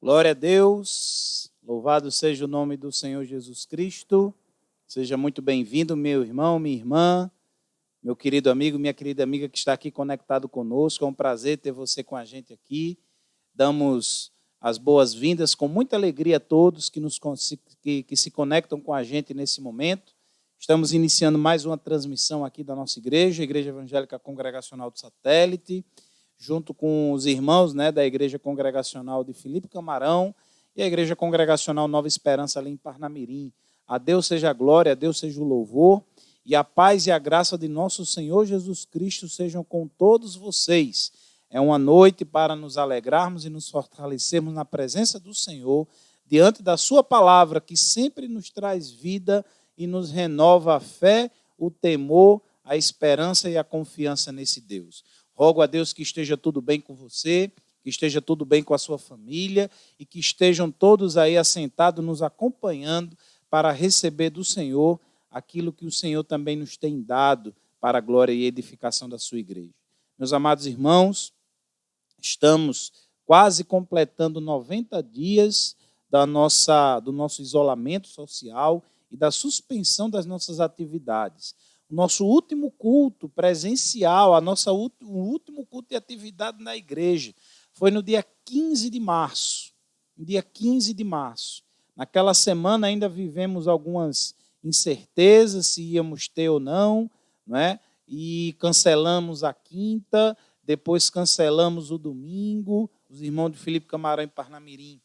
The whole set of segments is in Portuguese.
Glória a Deus, louvado seja o nome do Senhor Jesus Cristo. Seja muito bem-vindo, meu irmão, minha irmã, meu querido amigo, minha querida amiga que está aqui conectado conosco. É um prazer ter você com a gente aqui. Damos as boas-vindas com muita alegria a todos que se conectam com a gente nesse momento. Estamos iniciando mais uma transmissão aqui da nossa igreja, Igreja Evangélica Congregacional do Satélite, junto com os irmãos, da Igreja Congregacional de Filipe Camarão e a Igreja Congregacional Nova Esperança ali em Parnamirim. A Deus seja a glória, a Deus seja o louvor, e a paz e a graça de nosso Senhor Jesus Cristo sejam com todos vocês. É uma noite para nos alegrarmos e nos fortalecermos na presença do Senhor, diante da sua palavra, que sempre nos traz vida e nos renova a fé, o temor, a esperança e a confiança nesse Deus. Rogo a Deus que esteja tudo bem com você, que esteja tudo bem com a sua família e que estejam todos aí assentados, nos acompanhando para receber do Senhor aquilo que o Senhor também nos tem dado para a glória e edificação da sua igreja. Meus amados irmãos, estamos quase completando 90 dias do nosso isolamento social e da suspensão das nossas atividades. O nosso último culto presencial, o último culto de atividade na igreja, foi no dia 15 de março. No dia 15 de março. Naquela semana ainda vivemos algumas incertezas, se íamos ter ou não, e cancelamos a quinta, depois cancelamos o domingo, os irmãos de Filipe Camarão em Parnamirim,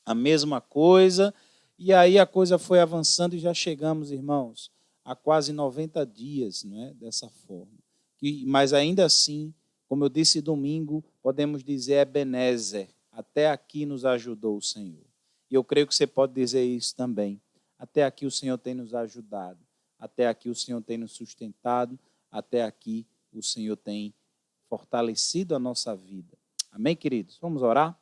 a mesma coisa, e aí a coisa foi avançando e já chegamos, irmãos, há quase 90 dias, dessa forma. Mas ainda assim, como eu disse domingo, podemos dizer Ebenezer, até aqui nos ajudou o Senhor. E eu creio que você pode dizer isso também. Até aqui o Senhor tem nos ajudado, até aqui o Senhor tem nos sustentado, até aqui o Senhor tem fortalecido a nossa vida. Amém, queridos? Vamos orar?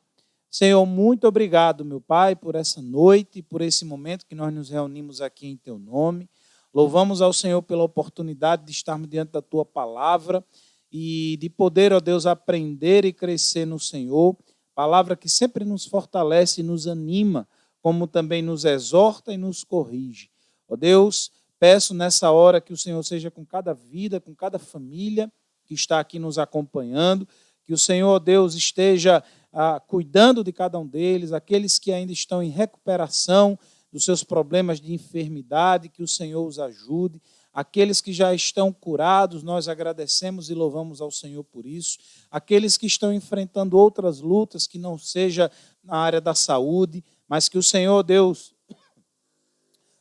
Senhor, muito obrigado, meu Pai, por essa noite, por esse momento que nós nos reunimos aqui em Teu nome. Louvamos ao Senhor pela oportunidade de estarmos diante da Tua palavra e de poder, ó Deus, aprender e crescer no Senhor. Palavra que sempre nos fortalece e nos anima, como também nos exorta e nos corrige. Ó Deus, peço nessa hora que o Senhor seja com cada vida, com cada família que está aqui nos acompanhando, que o Senhor, ó Deus, esteja cuidando de cada um deles, aqueles que ainda estão em recuperação dos seus problemas de enfermidade, que o Senhor os ajude. Aqueles que já estão curados, nós agradecemos e louvamos ao Senhor por isso. Aqueles que estão enfrentando outras lutas, que não seja na área da saúde, mas que o Senhor, Deus,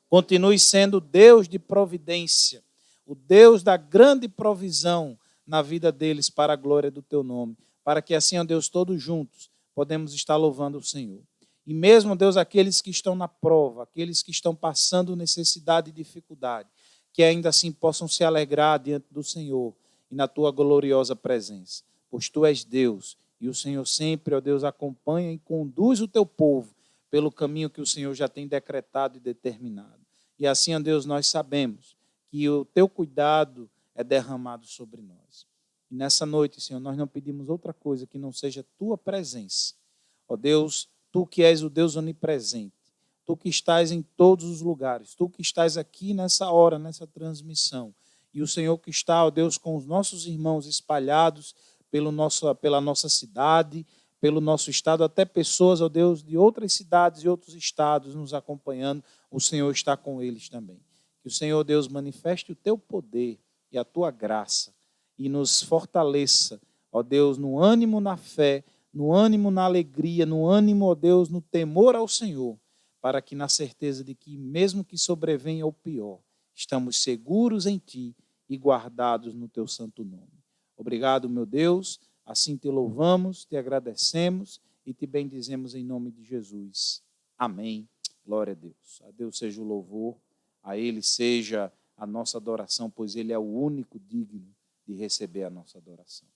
continue sendo Deus de providência, o Deus da grande provisão na vida deles para a glória do Teu nome, para que assim, ó Deus, todos juntos podemos estar louvando o Senhor. E mesmo, Deus, aqueles que estão na prova, aqueles que estão passando necessidade e dificuldade, que ainda assim possam se alegrar diante do Senhor e na Tua gloriosa presença. Pois Tu és Deus e o Senhor sempre, ó Deus, acompanha e conduz o Teu povo pelo caminho que o Senhor já tem decretado e determinado. E assim, ó Deus, nós sabemos que o Teu cuidado é derramado sobre nós. E nessa noite, Senhor, nós não pedimos outra coisa que não seja Tua presença. Ó Deus, Tu que és o Deus onipresente, Tu que estás em todos os lugares, Tu que estás aqui nessa hora, nessa transmissão, e o Senhor que está, ó Deus, com os nossos irmãos espalhados pela nossa cidade, pelo nosso estado, até pessoas, ó Deus, de outras cidades e outros estados nos acompanhando, o Senhor está com eles também. Que o Senhor, Deus, manifeste o Teu poder e a Tua graça e nos fortaleça, ó Deus, no ânimo na fé, no ânimo na alegria, no ânimo, ó Deus, no temor ao Senhor, para que na certeza de que, mesmo que sobrevenha o pior, estamos seguros em Ti e guardados no Teu santo nome. Obrigado, meu Deus, assim Te louvamos, Te agradecemos e Te bendizemos em nome de Jesus. Amém. Glória a Deus. A Deus seja o louvor, a Ele seja a nossa adoração, pois Ele é o único digno de receber a nossa adoração.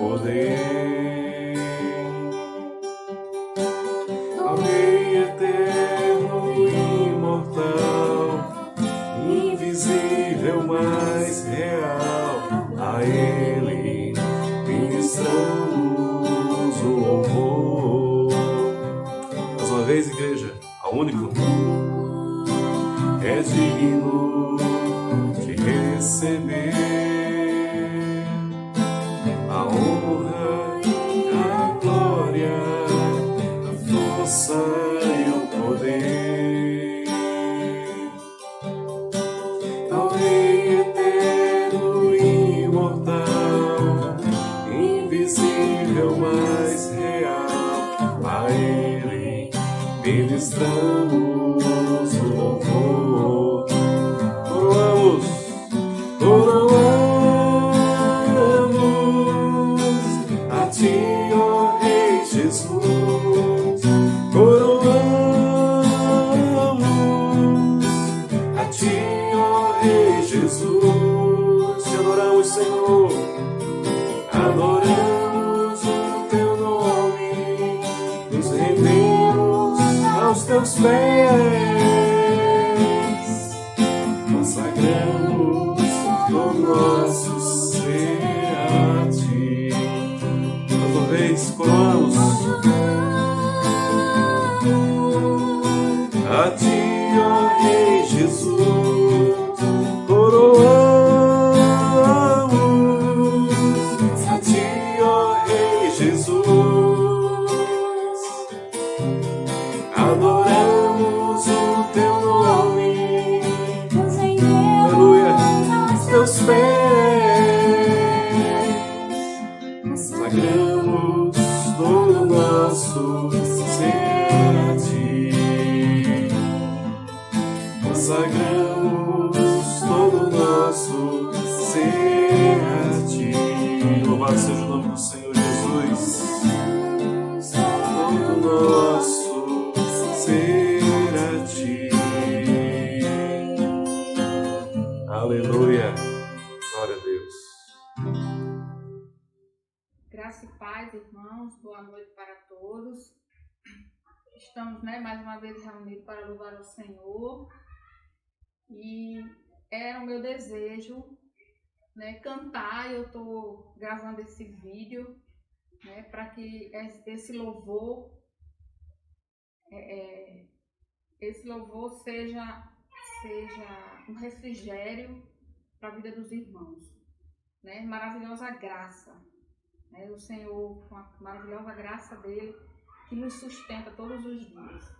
poder ao Rei eterno e imortal, invisível, mas real, a Ele ministramos o louvor. Mais uma vez, igreja, ao único é digno de receber a honra, a glória, a força e o poder ao Rei eterno e imortal, invisível, mas real, a Ele ministramos o louvor. Coroamos, coroamos a Ti, ó Rei Jesus. Coroamos a Ti, ó Rei Jesus. Te adoramos, Senhor. Adoramos o Teu nome, nos rendemos aos Teus pés, consagramos todo nosso ser a Ti. Mais uma vez, coroamos a Ti, ó Rei Jesus. Coroamos a Ti, ó Rei Jesus. Adoramos o Teu nome, aleluia, Teus pés, consagramos todo o nosso ser a Ti. Consagramos todo o nosso ser a Ti. Louvado seja o nome do Senhor Jesus. Todo o nosso ser a Ti. Aleluia. Glória a Deus. Graça e paz, irmãos. Boa noite para todos. Estamos, mais uma vez reunidos para louvar ao Senhor. E era o meu desejo, cantar. Eu estou gravando esse vídeo, para que esse louvor seja um refrigério para a vida dos irmãos, maravilhosa graça, o Senhor, com a maravilhosa graça dele, que nos sustenta todos os dias.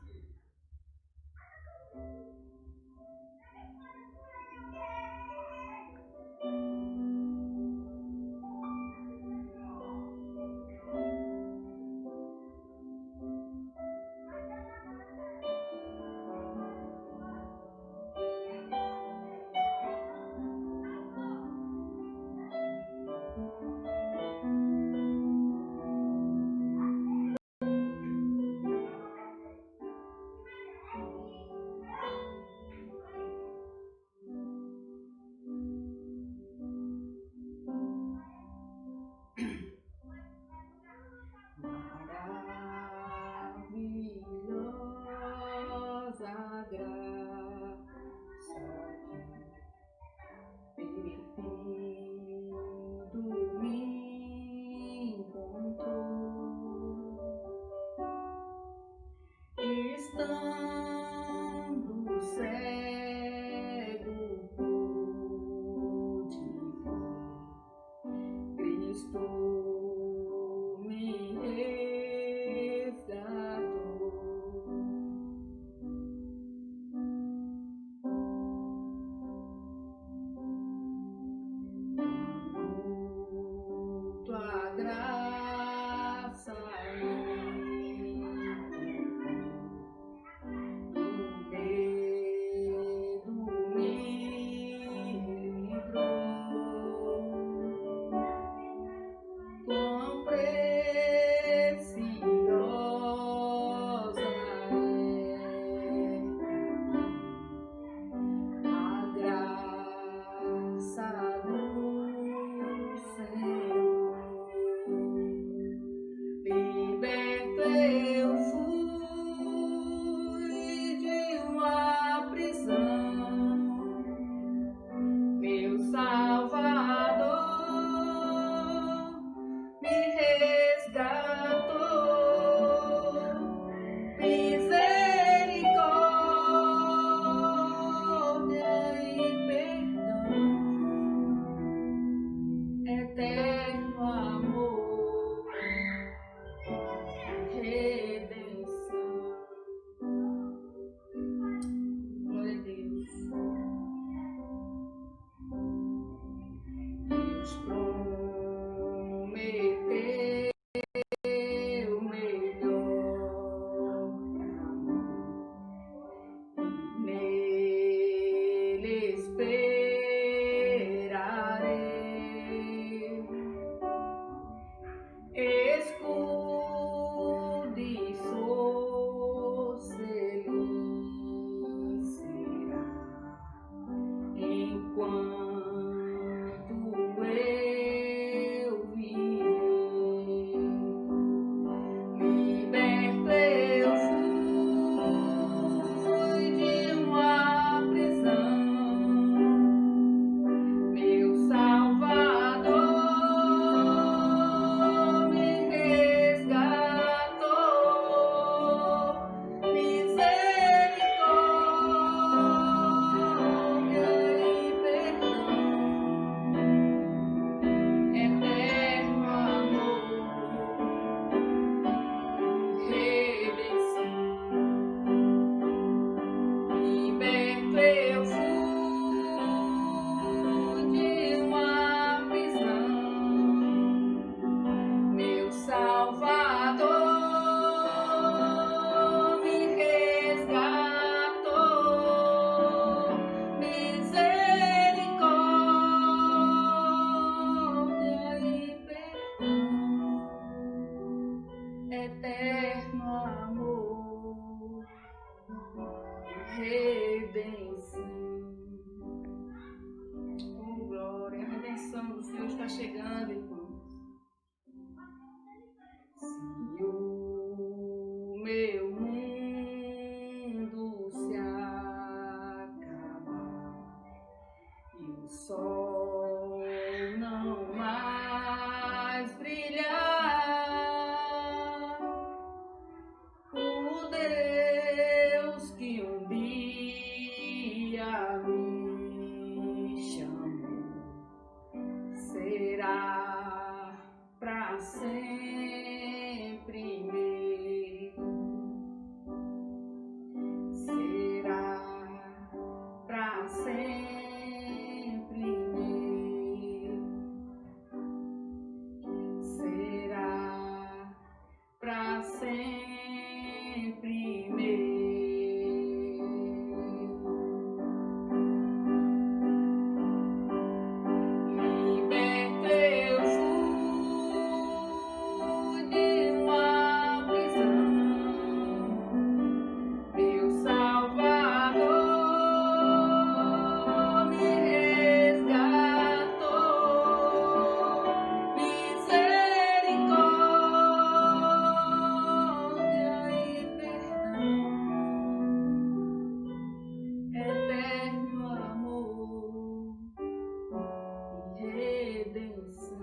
sol não mais brilhar, o Deus que um dia me chamou será para sempre meu, será para sempre meu, será para sempre meu. Libertei eu fui de uma prisão, meu Salvador me resgatou, misericórdia e perdão, eterno amor e redenção.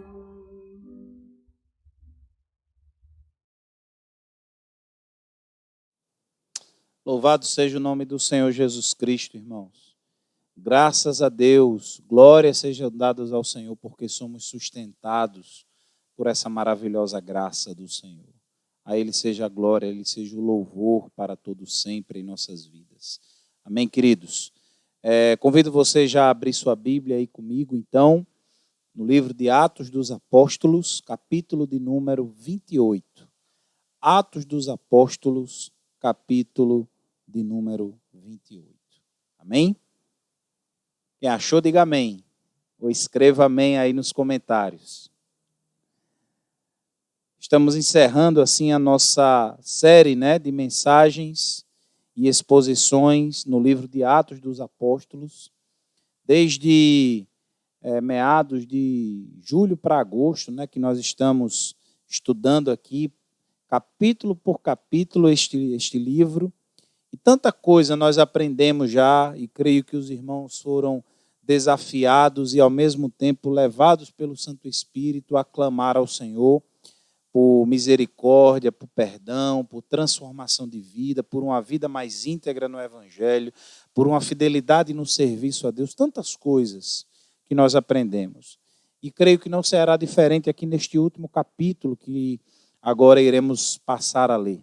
Louvado seja o nome do Senhor Jesus Cristo, irmãos. Graças a Deus, glórias sejam dadas ao Senhor, porque somos sustentados por essa maravilhosa graça do Senhor. A Ele seja a glória, a Ele seja o louvor para todos sempre em nossas vidas. Amém, queridos? Convido você já a abrir sua Bíblia aí comigo, então, no livro de Atos dos Apóstolos, capítulo de número 28. Atos dos Apóstolos, capítulo de número 28. Amém? Quem achou, diga amém. Ou escreva amém aí nos comentários. Estamos encerrando assim a nossa série, de mensagens e exposições no livro de Atos dos Apóstolos. Desde meados de julho para agosto, que nós estamos estudando aqui, capítulo por capítulo, este livro. E tanta coisa nós aprendemos já, e creio que os irmãos foram desafiados e, ao mesmo tempo, levados pelo Santo Espírito a clamar ao Senhor por misericórdia, por perdão, por transformação de vida, por uma vida mais íntegra no Evangelho, por uma fidelidade no serviço a Deus, tantas coisas que nós aprendemos. E creio que não será diferente aqui neste último capítulo que agora iremos passar a ler.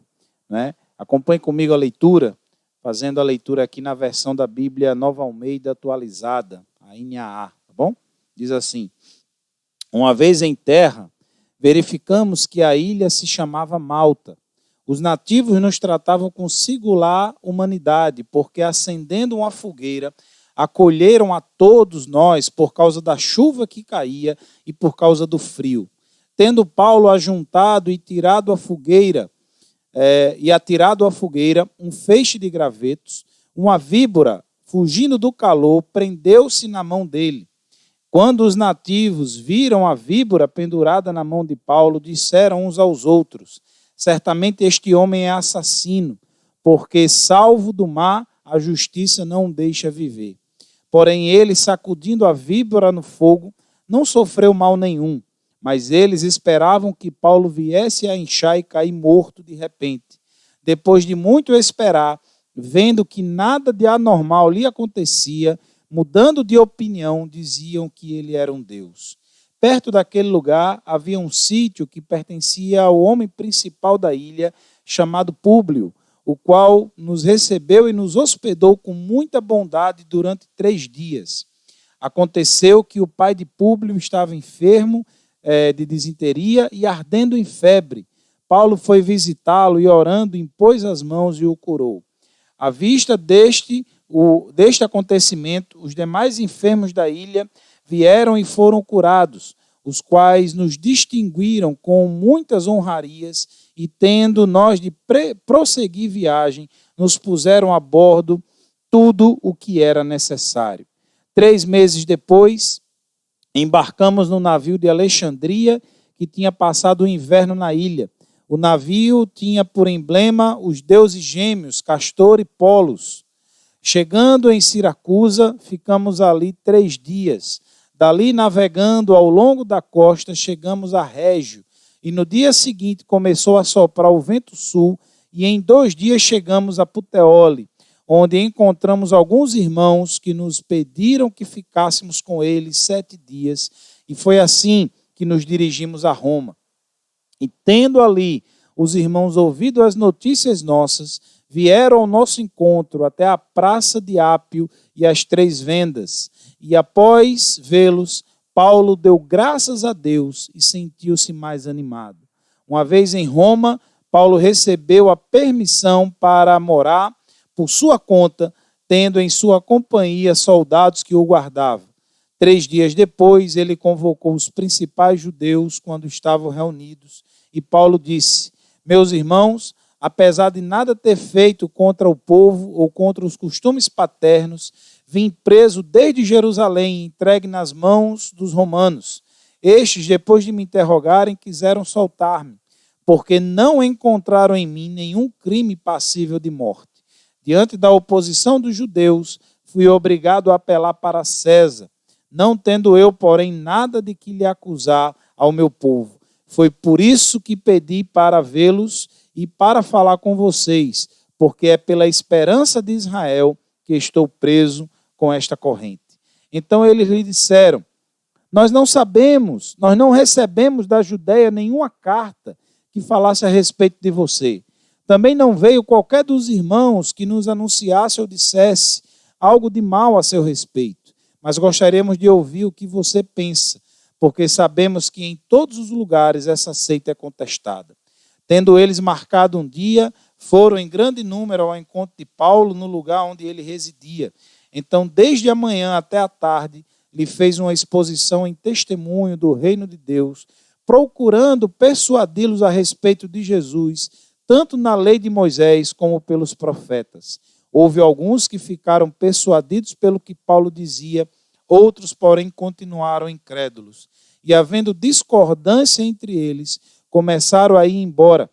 Acompanhe comigo a leitura, fazendo a leitura aqui na versão da Bíblia Nova Almeida atualizada, a NAA, tá bom? Diz assim: uma vez em terra, verificamos que a ilha se chamava Malta. Os nativos nos tratavam com singular humanidade, porque acendendo uma fogueira, acolheram a todos nós por causa da chuva que caía e por causa do frio. Tendo Paulo ajuntado e tirado a fogueira, atirado à fogueira um feixe de gravetos, uma víbora, fugindo do calor, prendeu-se na mão dele. Quando os nativos viram a víbora pendurada na mão de Paulo, disseram uns aos outros: certamente este homem é assassino, porque, salvo do mar, a justiça não o deixa viver. Porém ele, sacudindo a víbora no fogo, não sofreu mal nenhum. Mas eles esperavam que Paulo viesse a inchar e cair morto de repente. Depois de muito esperar, vendo que nada de anormal lhe acontecia, mudando de opinião, diziam que ele era um deus. Perto daquele lugar havia um sítio que pertencia ao homem principal da ilha, chamado Públio, o qual nos recebeu e nos hospedou com muita bondade durante 3 dias. Aconteceu que o pai de Públio estava enfermo de disenteria e ardendo em febre. Paulo foi visitá-lo e, orando, impôs as mãos e o curou. À vista deste acontecimento, os demais enfermos da ilha vieram e foram curados, os quais nos distinguiram com muitas honrarias e, tendo nós de prosseguir viagem, nos puseram a bordo tudo o que era necessário. 3 meses depois, embarcamos no navio de Alexandria, que tinha passado o inverno na ilha. O navio tinha por emblema os deuses gêmeos, Castor e Polos. Chegando em Siracusa, ficamos ali 3 dias. Dali, navegando ao longo da costa, chegamos a Régio. E no dia seguinte começou a soprar o vento sul, e em 2 dias chegamos a Puteoli, onde encontramos alguns irmãos que nos pediram que ficássemos com eles 7 dias, e foi assim que nos dirigimos a Roma. E tendo ali os irmãos ouvido as notícias nossas, vieram ao nosso encontro até a praça de Ápio e as 3 vendas, e após vê-los, Paulo deu graças a Deus e sentiu-se mais animado. Uma vez em Roma, Paulo recebeu a permissão para morar por sua conta, tendo em sua companhia soldados que o guardavam. 3 dias depois, ele convocou os principais judeus quando estavam reunidos, e Paulo disse: meus irmãos, apesar de nada ter feito contra o povo ou contra os costumes paternos, vim preso desde Jerusalém, entregue nas mãos dos romanos. Estes, depois de me interrogarem, quiseram soltar-me, porque não encontraram em mim nenhum crime passível de morte. Diante da oposição dos judeus, fui obrigado a apelar para César, não tendo eu, porém, nada de que lhe acusar ao meu povo. Foi por isso que pedi para vê-los e para falar com vocês, porque é pela esperança de Israel que estou preso com esta corrente. Então eles lhe disseram: nós não sabemos, nós não recebemos da Judeia nenhuma carta que falasse a respeito de você. Também não veio qualquer dos irmãos que nos anunciasse ou dissesse algo de mal a seu respeito, mas gostaríamos de ouvir o que você pensa, porque sabemos que em todos os lugares essa seita é contestada. Tendo eles marcado um dia, foram em grande número ao encontro de Paulo no lugar onde ele residia. Então, desde a manhã até a tarde, lhe fez uma exposição em testemunho do reino de Deus, procurando persuadi-los a respeito de Jesus, tanto na lei de Moisés como pelos profetas. Houve alguns que ficaram persuadidos pelo que Paulo dizia, outros, porém, continuaram incrédulos. E, havendo discordância entre eles, começaram a ir embora.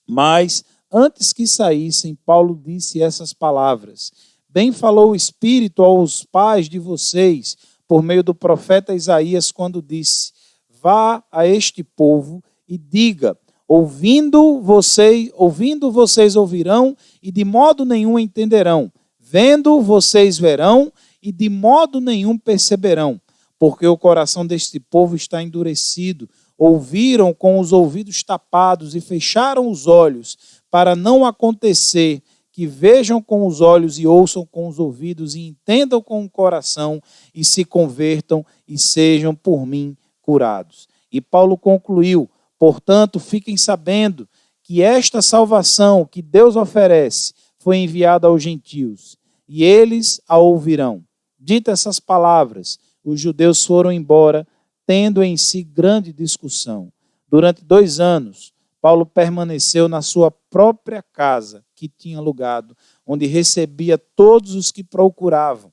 Mas, antes que saíssem, Paulo disse essas palavras: bem falou o Espírito aos pais de vocês, por meio do profeta Isaías, quando disse: vá a este povo e diga, ouvindo vocês ouvirão e de modo nenhum entenderão, vendo vocês verão e de modo nenhum perceberão, porque o coração deste povo está endurecido, ouviram com os ouvidos tapados e fecharam os olhos, para não acontecer que vejam com os olhos e ouçam com os ouvidos e entendam com o coração e se convertam e sejam por mim curados. E Paulo concluiu: portanto, fiquem sabendo que esta salvação que Deus oferece foi enviada aos gentios, e eles a ouvirão. Dita essas palavras, os judeus foram embora, tendo em si grande discussão. Durante 2 anos, Paulo permaneceu na sua própria casa que tinha alugado, onde recebia todos os que procuravam.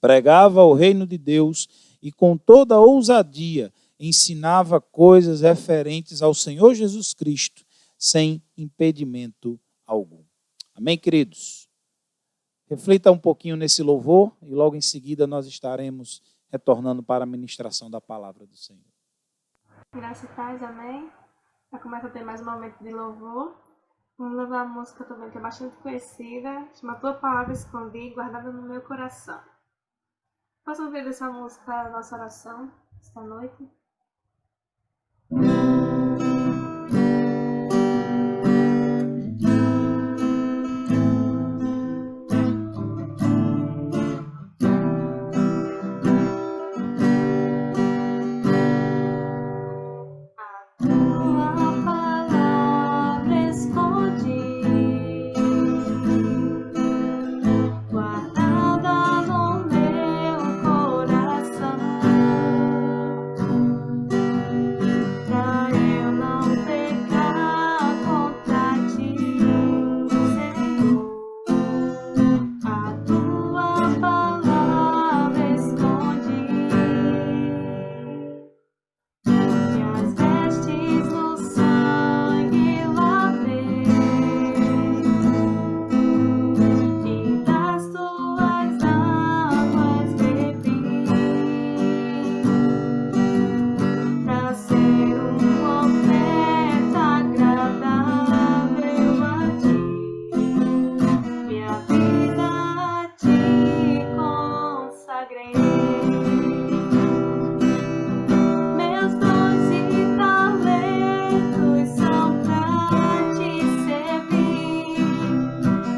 Pregava o reino de Deus e com toda ousadia ensinava coisas referentes ao Senhor Jesus Cristo, sem impedimento algum. Amém, queridos? Reflita um pouquinho nesse louvor e logo em seguida nós estaremos retornando para a ministração da palavra do Senhor. Graça e paz, amém? Já começa a ter mais um momento de louvor. Vamos levar a música também, que é bastante conhecida, chama Tua Palavra Escondi, guardada no meu coração. Posso ouvir essa música na nossa oração esta noite? milagre. Meus dons e talentos são pra te servir.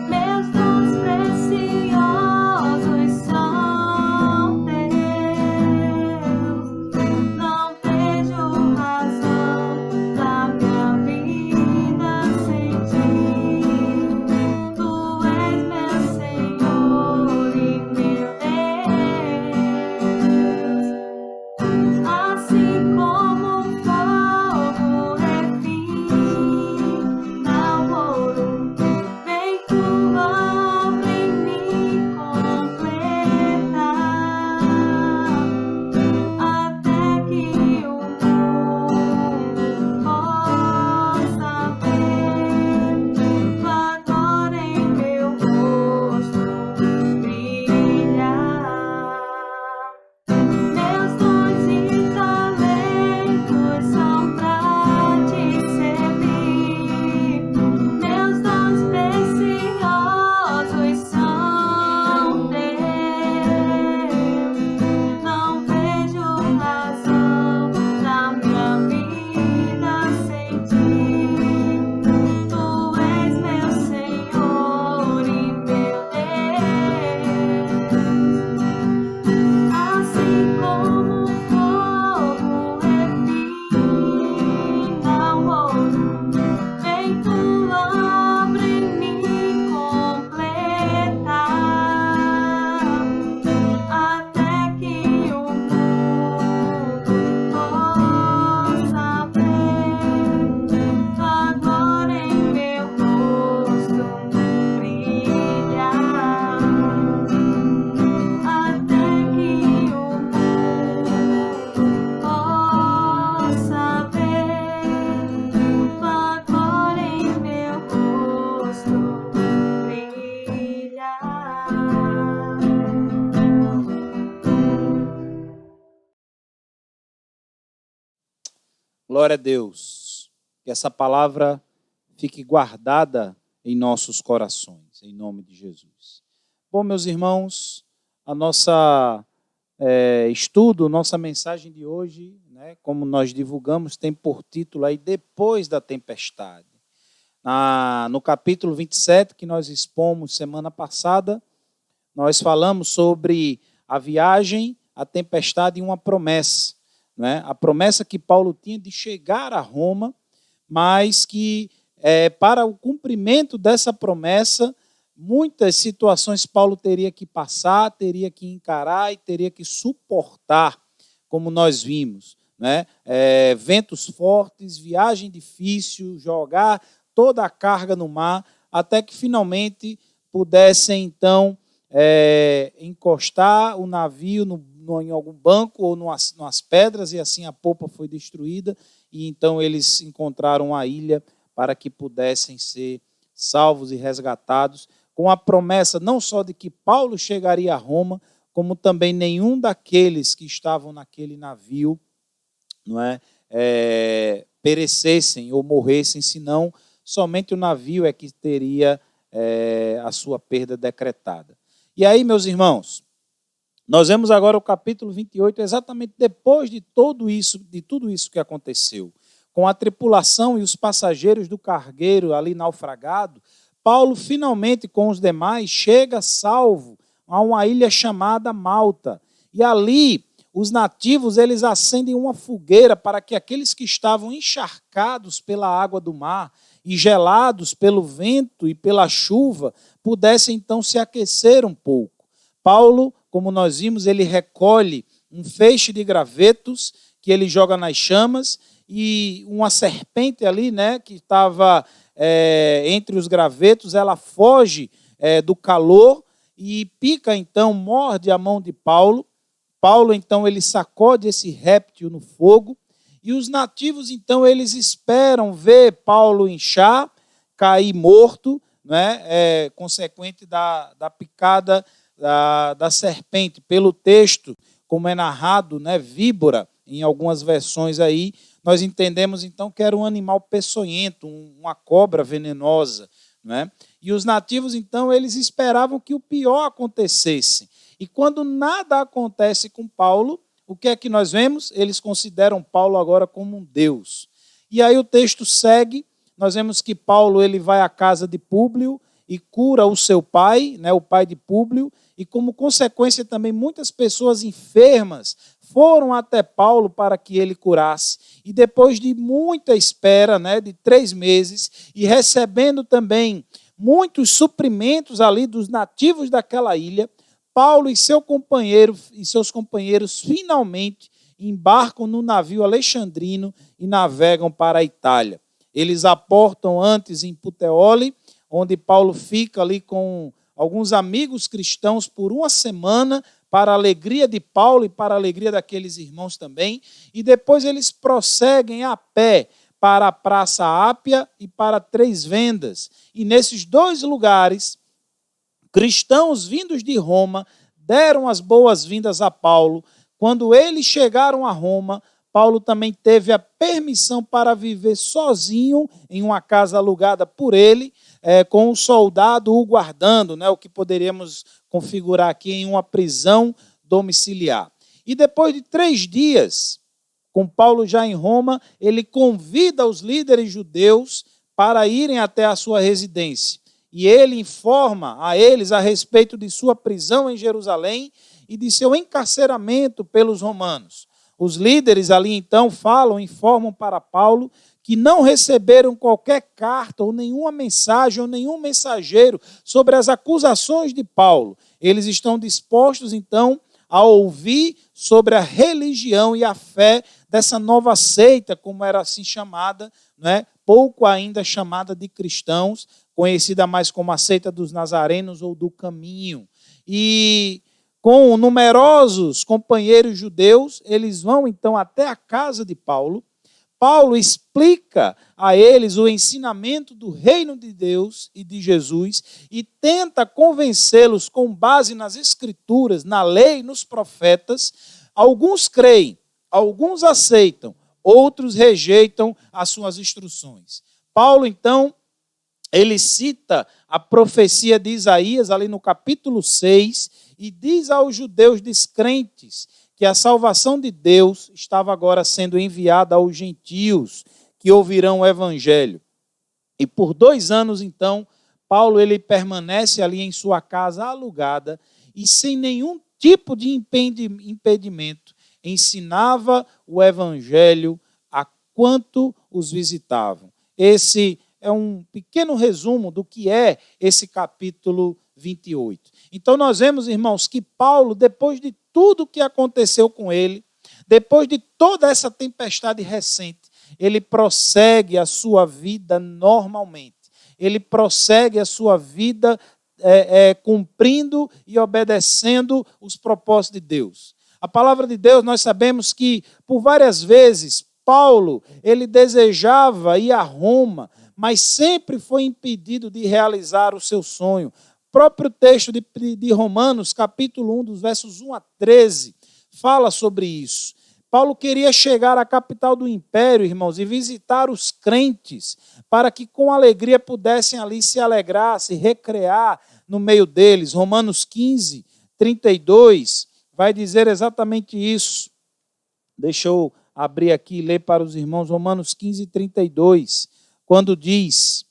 Meus dons preciosos são teus. Não vejo razão da minha vida sem ti. Tu és meu Senhor e meu Deus. Assim como o fogo refina o ouro, vem tua obra em mim completar, até que o mundo possa ver tua glória em meu rosto brilhar. Meus dons e talentos são pra te servir. Meus dons preciosos são teus. Não vejo razão da minha vida sem ti. Tu és meu Senhor e meu Deus. Assim como o fogo refina o ouro, vem tua obra em mim completar, até que o mundo possa ver tua glória em meu rosto brilhar, até que o mundo possa ver tua glória em meu rosto brilhar. Glória a Deus. Que essa palavra fique guardada em nossos corações, em nome de Jesus. Bom, meus irmãos, a nossa estudo, nossa mensagem de hoje, né, como nós divulgamos, tem por título aí Depois da Tempestade. No capítulo 27, que nós expomos semana passada, nós falamos sobre a viagem, a tempestade e uma promessa. Né? A promessa que Paulo tinha de chegar a Roma, mas que para o cumprimento dessa promessa, muitas situações Paulo teria que passar, teria que encarar e teria que suportar, como nós vimos. Né? Ventos fortes, viagem difícil, jogar toda a carga no mar, até que finalmente pudessem, então, encostar o navio em algum banco ou nas pedras, e assim a popa foi destruída, e então eles encontraram a ilha para que pudessem ser salvos e resgatados, com a promessa não só de que Paulo chegaria a Roma, como também nenhum daqueles que estavam naquele navio perecessem ou morressem, senão somente o navio é que teria a sua perda decretada. E aí, meus irmãos, nós vemos agora o capítulo 28, exatamente depois de tudo isso que aconteceu. Com a tripulação e os passageiros do cargueiro ali naufragado, Paulo finalmente, com os demais, chega salvo a uma ilha chamada Malta. E ali, os nativos, eles acendem uma fogueira para que aqueles que estavam encharcados pela água do mar e gelados pelo vento e pela chuva, pudessem então se aquecer um pouco. Paulo, como nós vimos, ele recolhe um feixe de gravetos que ele joga nas chamas e uma serpente ali, né, que estava entre os gravetos, ela foge do calor e pica, então, morde a mão de Paulo. Paulo, então, ele sacode esse réptil no fogo e os nativos, então, eles esperam ver Paulo inchar, cair morto, né, consequente da picada da serpente. Pelo texto, como é narrado, né, víbora, em algumas versões aí, nós entendemos então que era um animal peçonhento, uma cobra venenosa. Né? E os nativos, então, eles esperavam que o pior acontecesse. E quando nada acontece com Paulo, o que é que nós vemos? Eles consideram Paulo agora como um deus. E aí o texto segue, nós vemos que Paulo ele vai à casa de Públio e cura o seu pai, né, o pai de Públio, e como consequência também muitas pessoas enfermas foram até Paulo para que ele curasse. E depois de muita espera, né, de 3 meses, e recebendo também muitos suprimentos ali dos nativos daquela ilha, Paulo e seus companheiros finalmente embarcam no navio alexandrino e navegam para a Itália. Eles aportam antes em Puteoli, onde Paulo fica ali com alguns amigos cristãos por 1 semana, para a alegria de Paulo e para a alegria daqueles irmãos também, e depois eles prosseguem a pé para a Praça Ápia e para 3 Vendas. E nesses 2 lugares, cristãos vindos de Roma deram as boas-vindas a Paulo. Quando eles chegaram a Roma, Paulo também teve a permissão para viver sozinho em uma casa alugada por ele, com um soldado o guardando, né, o que poderíamos configurar aqui em uma prisão domiciliar. E depois de 3 dias, com Paulo já em Roma, ele convida os líderes judeus para irem até a sua residência. E ele informa a eles a respeito de sua prisão em Jerusalém e de seu encarceramento pelos romanos. Os líderes ali então informam para Paulo que não receberam qualquer carta ou nenhuma mensagem ou nenhum mensageiro sobre as acusações de Paulo. Eles estão dispostos então a ouvir sobre a religião e a fé dessa nova seita, como era assim chamada, né? Pouco ainda chamada de cristãos, conhecida mais como a seita dos nazarenos ou do caminho. E com numerosos companheiros judeus, eles vão então até a casa de Paulo. Paulo explica a eles o ensinamento do reino de Deus e de Jesus e tenta convencê-los com base nas escrituras, na lei e nos profetas. Alguns creem, alguns aceitam, outros rejeitam as suas instruções. Paulo, então, ele cita a profecia de Isaías, ali no capítulo 6, e diz aos judeus descrentes que a salvação de Deus estava agora sendo enviada aos gentios, que ouvirão o evangelho. E por 2 anos, então, Paulo ele permanece ali em sua casa alugada e sem nenhum tipo de impedimento, ensinava o evangelho a quanto os visitavam. Esse é um pequeno resumo do que é esse capítulo 28. Então nós vemos, irmãos, que Paulo, depois de tudo o que aconteceu com ele, depois de toda essa tempestade recente, ele prossegue a sua vida normalmente. Ele prossegue a sua vida cumprindo e obedecendo os propósitos de Deus. A palavra de Deus, nós sabemos que por várias vezes Paulo, ele desejava ir a Roma, mas sempre foi impedido de realizar o seu sonho. O próprio texto de Romanos, capítulo 1, dos versos 1 a 13, fala sobre isso. Paulo queria chegar à capital do império, irmãos, e visitar os crentes, para que com alegria pudessem ali se alegrar, se recrear no meio deles. Romanos 15, 32, vai dizer exatamente isso. Deixa eu abrir aqui e ler para os irmãos Romanos 15, 32, quando diz: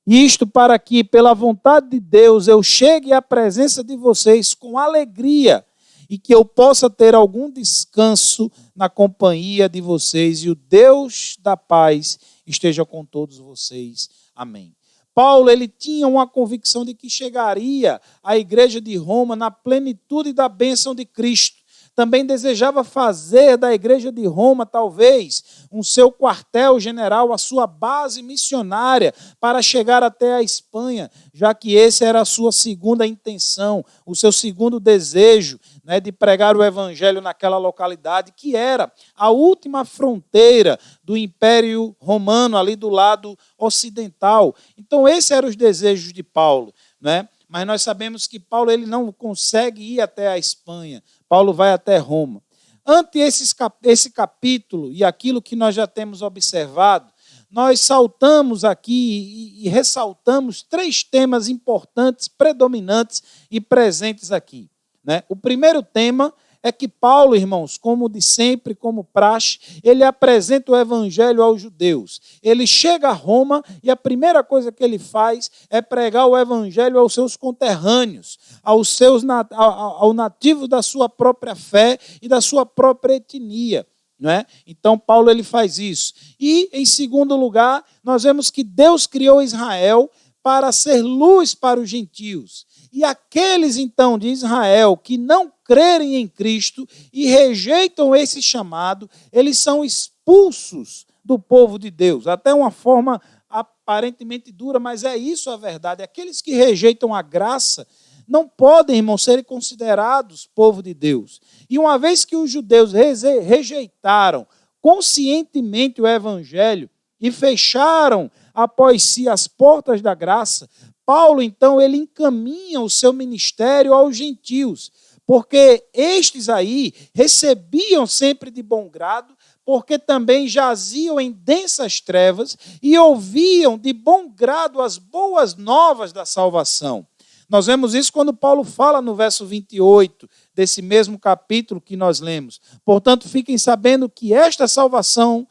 isto para que, pela vontade de Deus, eu chegue à presença de vocês com alegria e que eu possa ter algum descanso na companhia de vocês, e o Deus da paz esteja com todos vocês. Amém. Paulo, ele tinha uma convicção de que chegaria à igreja de Roma na plenitude da bênção de Cristo. Também desejava fazer da igreja de Roma, talvez, um seu quartel-general, a sua base missionária, para chegar até a Espanha, já que essa era a sua segunda intenção, o seu segundo desejo, né, de pregar o evangelho naquela localidade, que era a última fronteira do Império Romano, ali do lado ocidental. Então, esses eram os desejos de Paulo, né? Mas nós sabemos que Paulo ele não consegue ir até a Espanha. Paulo vai até Roma. Ante esse capítulo e aquilo que nós já temos observado, nós saltamos aqui e ressaltamos 3 temas importantes, predominantes e presentes aqui, né? O primeiro tema é que Paulo, irmãos, como de sempre, como praxe, ele apresenta o evangelho aos judeus. Ele chega a Roma e a primeira coisa que ele faz é pregar o evangelho aos seus conterrâneos, ao nativo da sua própria fé e da sua própria etnia. Não é? Então, Paulo ele faz isso. E, em segundo lugar, nós vemos que Deus criou Israel para ser luz para os gentios. E aqueles, então, de Israel que não crerem em Cristo e rejeitam esse chamado, eles são expulsos do povo de Deus. Até uma forma aparentemente dura, mas é isso a verdade. Aqueles que rejeitam a graça não podem, irmãos, serem considerados povo de Deus. E uma vez que os judeus rejeitaram conscientemente o evangelho e fecharam após si as portas da graça, Paulo, então, ele encaminha o seu ministério aos gentios, porque estes aí recebiam sempre de bom grado, porque também jaziam em densas trevas e ouviam de bom grado as boas novas da salvação. Nós vemos isso quando Paulo fala no verso 28 desse mesmo capítulo que nós lemos. Portanto, fiquem sabendo que esta salvação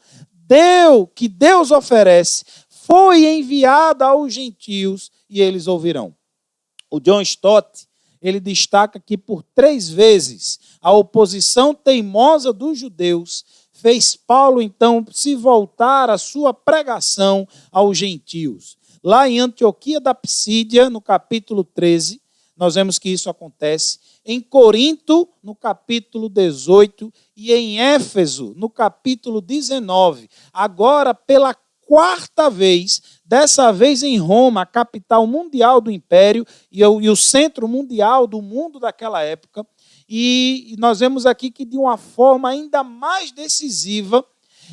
que Deus oferece foi enviada aos gentios e eles ouvirão. O John Stott, ele destaca que por 3 vezes a oposição teimosa dos judeus fez Paulo, então, se voltar a sua pregação aos gentios. Lá em Antioquia da Psídia, no capítulo 13, nós vemos que isso acontece. Em Corinto, no capítulo 18, e em Éfeso, no capítulo 19. Agora, pela 4ª vez, dessa vez em Roma, a capital mundial do império e o centro mundial do mundo daquela época. E nós vemos aqui que, de uma forma ainda mais decisiva,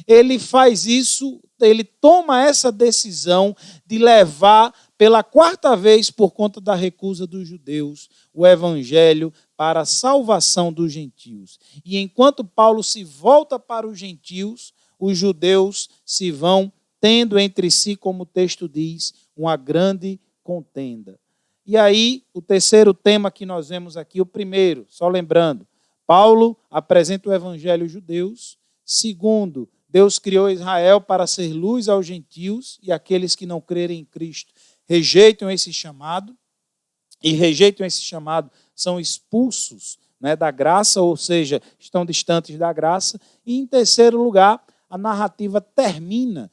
ele faz isso, ele toma essa decisão de levar pela 4ª vez, por conta da recusa dos judeus, o evangelho para a salvação dos gentios. E enquanto Paulo se volta para os gentios, os judeus se vão tendo entre si, como o texto diz, uma grande contenda. E aí, o terceiro tema que nós vemos aqui, o primeiro, só lembrando, Paulo apresenta o evangelho aos judeus. Segundo, Deus criou Israel para ser luz aos gentios, e aqueles que não crerem em Cristo rejeitam esse chamado, e rejeitam esse chamado, são expulsos, né, da graça, ou seja, estão distantes da graça. E em terceiro lugar, a narrativa termina,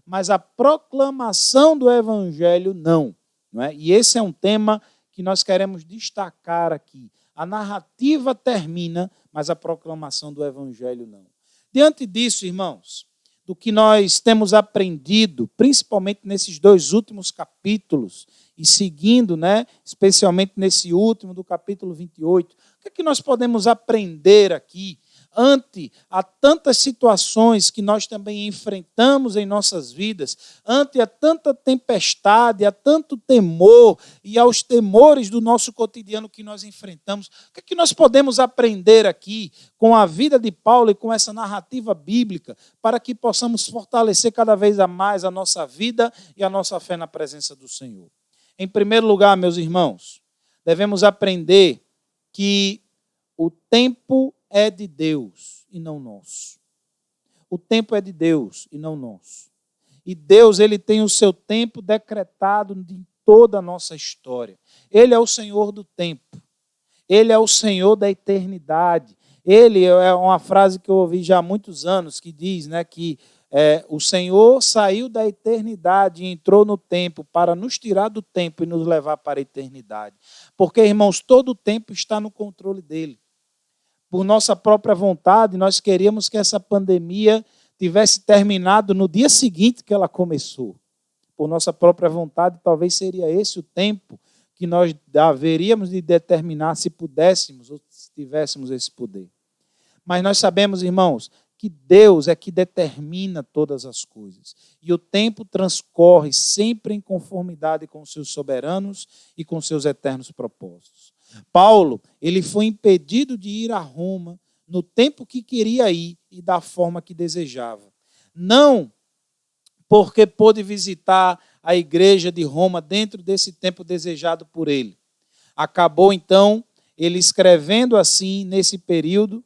mas a proclamação do evangelho não é? E esse é um tema que nós queremos destacar aqui. A narrativa termina, mas a proclamação do evangelho não. Diante disso, irmãos, do que nós temos aprendido, principalmente nesses 2 últimos capítulos, e seguindo, né, especialmente nesse último, do capítulo 28, o que é que nós podemos aprender aqui, ante a tantas situações que nós também enfrentamos em nossas vidas, ante a tanta tempestade, a tanto temor e aos temores do nosso cotidiano que nós enfrentamos? O que é que nós podemos aprender aqui com a vida de Paulo e com essa narrativa bíblica para que possamos fortalecer cada vez mais a nossa vida e a nossa fé na presença do Senhor? Em primeiro lugar, meus irmãos, devemos aprender que o tempo é de Deus e não nosso. O tempo é de Deus e não nosso. E Deus, ele tem o seu tempo decretado em toda a nossa história. Ele é o Senhor do tempo. Ele é o Senhor da eternidade. Ele é uma frase que eu ouvi já há muitos anos, que diz, né, que o Senhor saiu da eternidade e entrou no tempo para nos tirar do tempo e nos levar para a eternidade. Porque, irmãos, todo o tempo está no controle dele. Por nossa própria vontade, nós queríamos que essa pandemia tivesse terminado no dia seguinte que ela começou. Por nossa própria vontade, talvez seria esse o tempo que nós haveríamos de determinar se pudéssemos ou se tivéssemos esse poder. Mas nós sabemos, irmãos, que Deus é que determina todas as coisas. E o tempo transcorre sempre em conformidade com os seus soberanos e com seus eternos propósitos. Paulo, ele foi impedido de ir a Roma no tempo que queria ir e da forma que desejava. Não porque pôde visitar a igreja de Roma dentro desse tempo desejado por ele. Acabou, então, ele escrevendo assim, nesse período,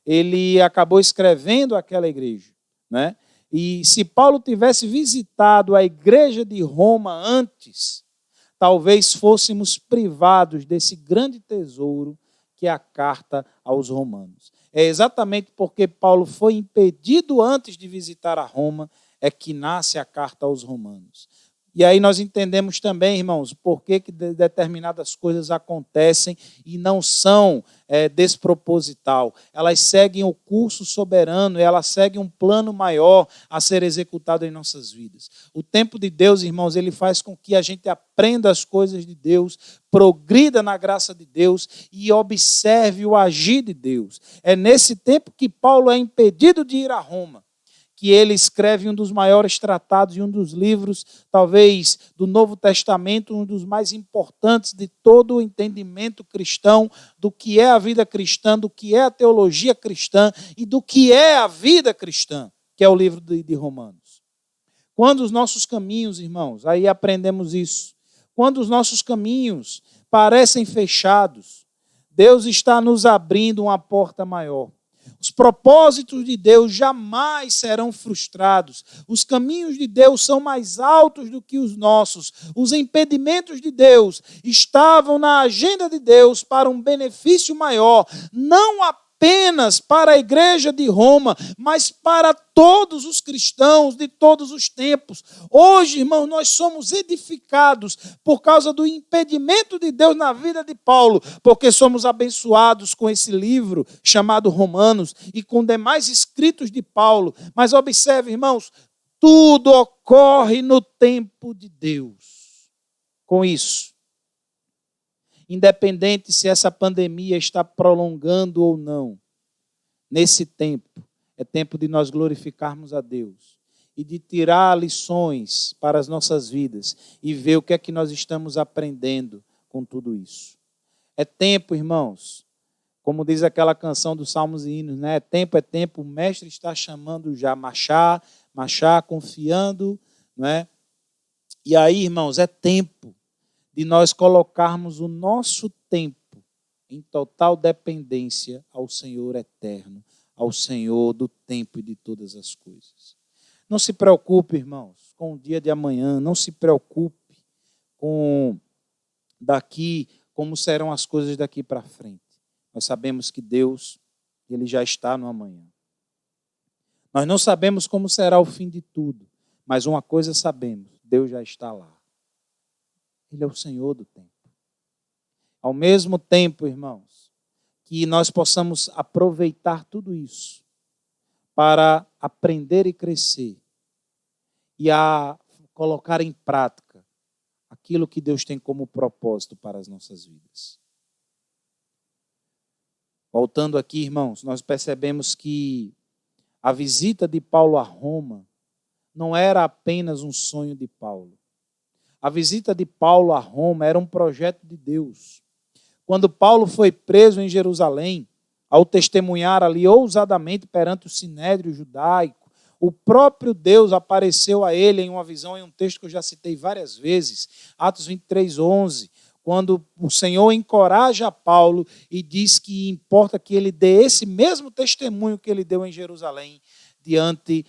ele acabou escrevendo aquela igreja, né? E se Paulo tivesse visitado a igreja de Roma antes, talvez fôssemos privados desse grande tesouro que é a carta aos romanos. É exatamente porque Paulo foi impedido antes de visitar a Roma, é que nasce a carta aos romanos. E aí nós entendemos também, irmãos, por que determinadas coisas acontecem e não são desproposital. Elas seguem o curso soberano, elas seguem um plano maior a ser executado em nossas vidas. O tempo de Deus, irmãos, ele faz com que a gente aprenda as coisas de Deus, progrida na graça de Deus e observe o agir de Deus. É nesse tempo que Paulo é impedido de ir a Roma, que ele escreve um dos maiores tratados e um dos livros, talvez, do Novo Testamento, um dos mais importantes de todo o entendimento cristão, do que é a vida cristã, do que é a teologia cristã e do que é a vida cristã, que é o livro de Romanos. Quando os nossos caminhos, irmãos, aí aprendemos isso, quando os nossos caminhos parecem fechados, Deus está nos abrindo uma porta maior. Os propósitos de Deus jamais serão frustrados. Os caminhos de Deus são mais altos do que os nossos. Os impedimentos de Deus estavam na agenda de Deus para um benefício maior, não apenas para a igreja de Roma, mas para todos os cristãos de todos os tempos. Hoje, irmãos, nós somos edificados por causa do impedimento de Deus na vida de Paulo, porque somos abençoados com esse livro chamado Romanos e com demais escritos de Paulo. Mas observe, irmãos, tudo ocorre no tempo de Deus. Com isso, independente se essa pandemia está prolongando ou não, nesse tempo, é tempo de nós glorificarmos a Deus e de tirar lições para as nossas vidas e ver o que é que nós estamos aprendendo com tudo isso. É tempo, irmãos, como diz aquela canção dos Salmos e Hinos, né? É tempo, o mestre está chamando já, marchar, confiando, não é? E aí, irmãos, é tempo de nós colocarmos o nosso tempo em total dependência ao Senhor eterno, ao Senhor do tempo e de todas as coisas. Não se preocupe, irmãos, com o dia de amanhã, não se preocupe com como serão as coisas daqui para frente. Nós sabemos que Deus, ele já está no amanhã. Nós não sabemos como será o fim de tudo, mas uma coisa sabemos, Deus já está lá. Ele é o Senhor do tempo. Ao mesmo tempo, irmãos, que nós possamos aproveitar tudo isso para aprender e crescer e a colocar em prática aquilo que Deus tem como propósito para as nossas vidas. Voltando aqui, irmãos, nós percebemos que a visita de Paulo a Roma não era apenas um sonho de Paulo. A visita de Paulo a Roma era um projeto de Deus. Quando Paulo foi preso em Jerusalém, ao testemunhar ali ousadamente perante o sinédrio judaico, o próprio Deus apareceu a ele em uma visão, em um texto que eu já citei várias vezes, Atos 23:11, quando o Senhor encoraja Paulo e diz que importa que ele dê esse mesmo testemunho que ele deu em Jerusalém, diante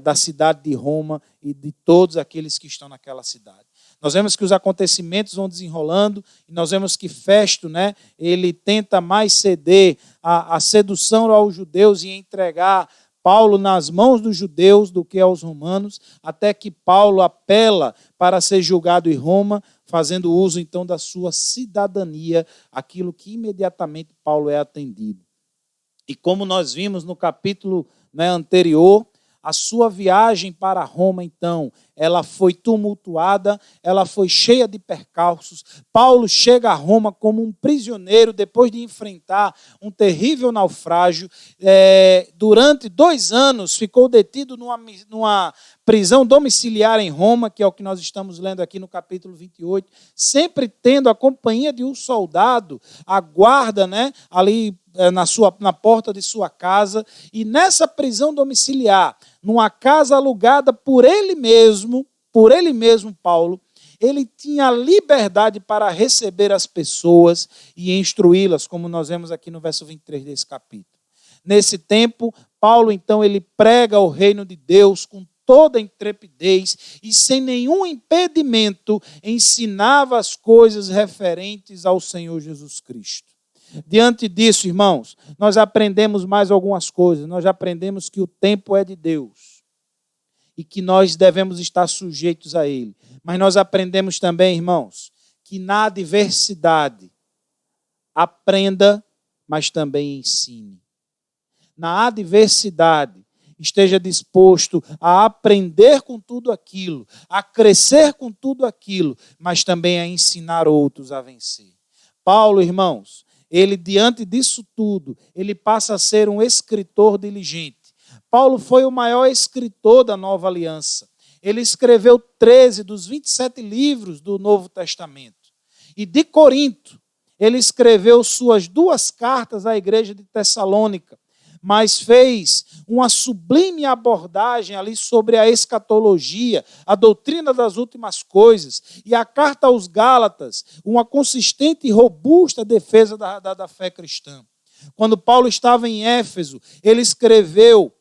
da cidade de Roma e de todos aqueles que estão naquela cidade. Nós vemos que os acontecimentos vão desenrolando e nós vemos que Festo, ele tenta mais ceder à sedução aos judeus e entregar Paulo nas mãos dos judeus do que aos romanos, até que Paulo apela para ser julgado em Roma, fazendo uso então da sua cidadania, aquilo que imediatamente Paulo é atendido. E como nós vimos no capítulo anterior, a sua viagem para Roma, então, ela foi tumultuada, ela foi cheia de percalços. Paulo chega a Roma como um prisioneiro, depois de enfrentar um terrível naufrágio. Durante 2 anos ficou detido numa prisão domiciliar em Roma, que é o que nós estamos lendo aqui no capítulo 28, sempre tendo a companhia de um soldado, a guarda, né, ali na porta de sua casa. E nessa prisão domiciliar, numa casa alugada por ele mesmo, Paulo, ele tinha liberdade para receber as pessoas e instruí-las, como nós vemos aqui no verso 23 desse capítulo. Nesse tempo, Paulo, então, ele prega o reino de Deus com toda intrepidez e sem nenhum impedimento ensinava as coisas referentes ao Senhor Jesus Cristo. Diante disso, irmãos, nós aprendemos mais algumas coisas. Nós aprendemos que o tempo é de Deus e que nós devemos estar sujeitos a Ele. Mas nós aprendemos também, irmãos, que na adversidade aprenda, mas também ensine. Na adversidade, esteja disposto a aprender com tudo aquilo, a crescer com tudo aquilo, mas também a ensinar outros a vencer. Paulo, irmãos, ele diante disso tudo, ele passa a ser um escritor diligente. Paulo foi o maior escritor da Nova Aliança. Ele escreveu 13 dos 27 livros do Novo Testamento. E de Corinto, ele escreveu suas 2 cartas à igreja de Tessalônica, mas fez uma sublime abordagem ali sobre a escatologia, a doutrina das últimas coisas, e a carta aos Gálatas, uma consistente e robusta defesa da fé cristã. Quando Paulo estava em Éfeso, ele escreveu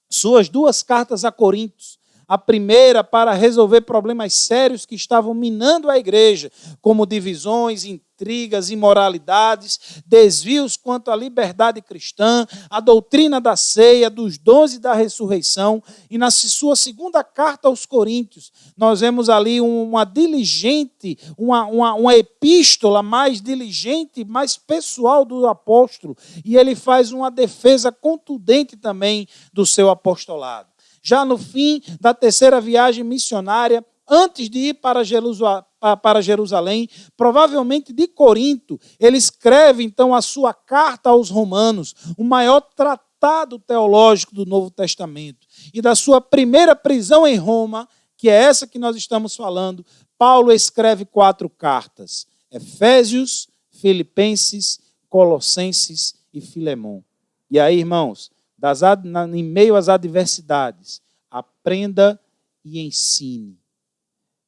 suas 2 cartas a Coríntios, a primeira para resolver problemas sérios que estavam minando a igreja, como divisões, intrigas, imoralidades, desvios quanto à liberdade cristã, a doutrina da ceia, dos dons e da ressurreição. E na sua 2ª carta aos Coríntios, nós vemos ali uma epístola mais diligente, mais pessoal do apóstolo, e ele faz uma defesa contundente também do seu apostolado. Já no fim da 3ª viagem missionária, antes de ir para Jerusalém, provavelmente de Corinto, ele escreve então a sua carta aos Romanos, o maior tratado teológico do Novo Testamento. E da sua primeira prisão em Roma, que é essa que nós estamos falando, Paulo escreve 4 cartas: Efésios, Filipenses, Colossenses e Filemão. E aí, irmãos, em meio às adversidades, aprenda e ensine.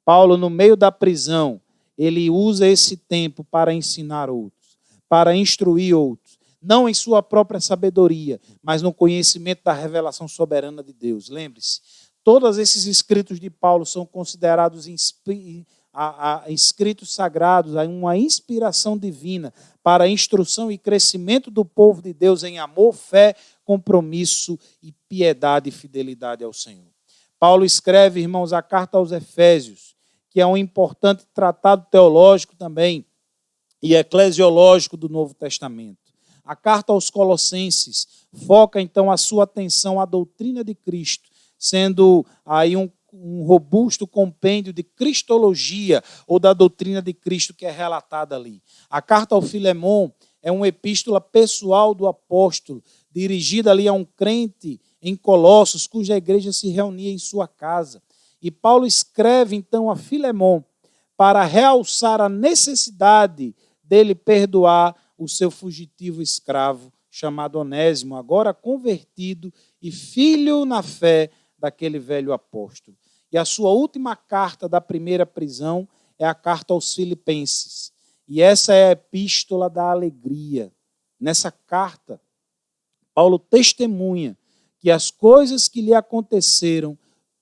Paulo, no meio da prisão, ele usa esse tempo para ensinar outros, para instruir outros, não em sua própria sabedoria, mas no conhecimento da revelação soberana de Deus. Lembre-se, todos esses escritos de Paulo são considerados escritos sagrados, uma inspiração divina para a instrução e crescimento do povo de Deus em amor, fé, compromisso e piedade e fidelidade ao Senhor. Paulo escreve, irmãos, a carta aos Efésios, que é um importante tratado teológico também e eclesiológico do Novo Testamento. A carta aos Colossenses foca, então, a sua atenção à doutrina de Cristo, sendo aí um robusto compêndio de cristologia ou da doutrina de Cristo que é relatada ali. A carta ao Filemão é uma epístola pessoal do apóstolo, dirigida ali a um crente em Colossos, cuja igreja se reunia em sua casa. E Paulo escreve então a Filemão para realçar a necessidade dele perdoar o seu fugitivo escravo, chamado Onésimo, agora convertido e filho na fé daquele velho apóstolo. E a sua última carta da primeira prisão é a carta aos Filipenses. E essa é a epístola da alegria. Nessa carta, Paulo testemunha que as coisas que lhe aconteceram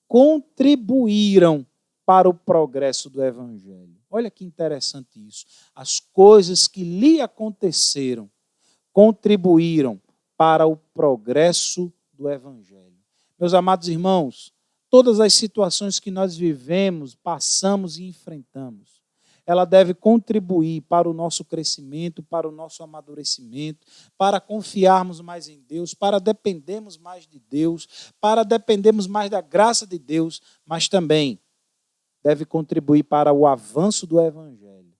contribuíram para o progresso do Evangelho. Olha que interessante isso. As coisas que lhe aconteceram contribuíram para o progresso do Evangelho. Meus amados irmãos, todas as situações que nós vivemos, passamos e enfrentamos, ela deve contribuir para o nosso crescimento, para o nosso amadurecimento, para confiarmos mais em Deus, para dependermos mais de Deus, para dependermos mais da graça de Deus, mas também deve contribuir para o avanço do Evangelho.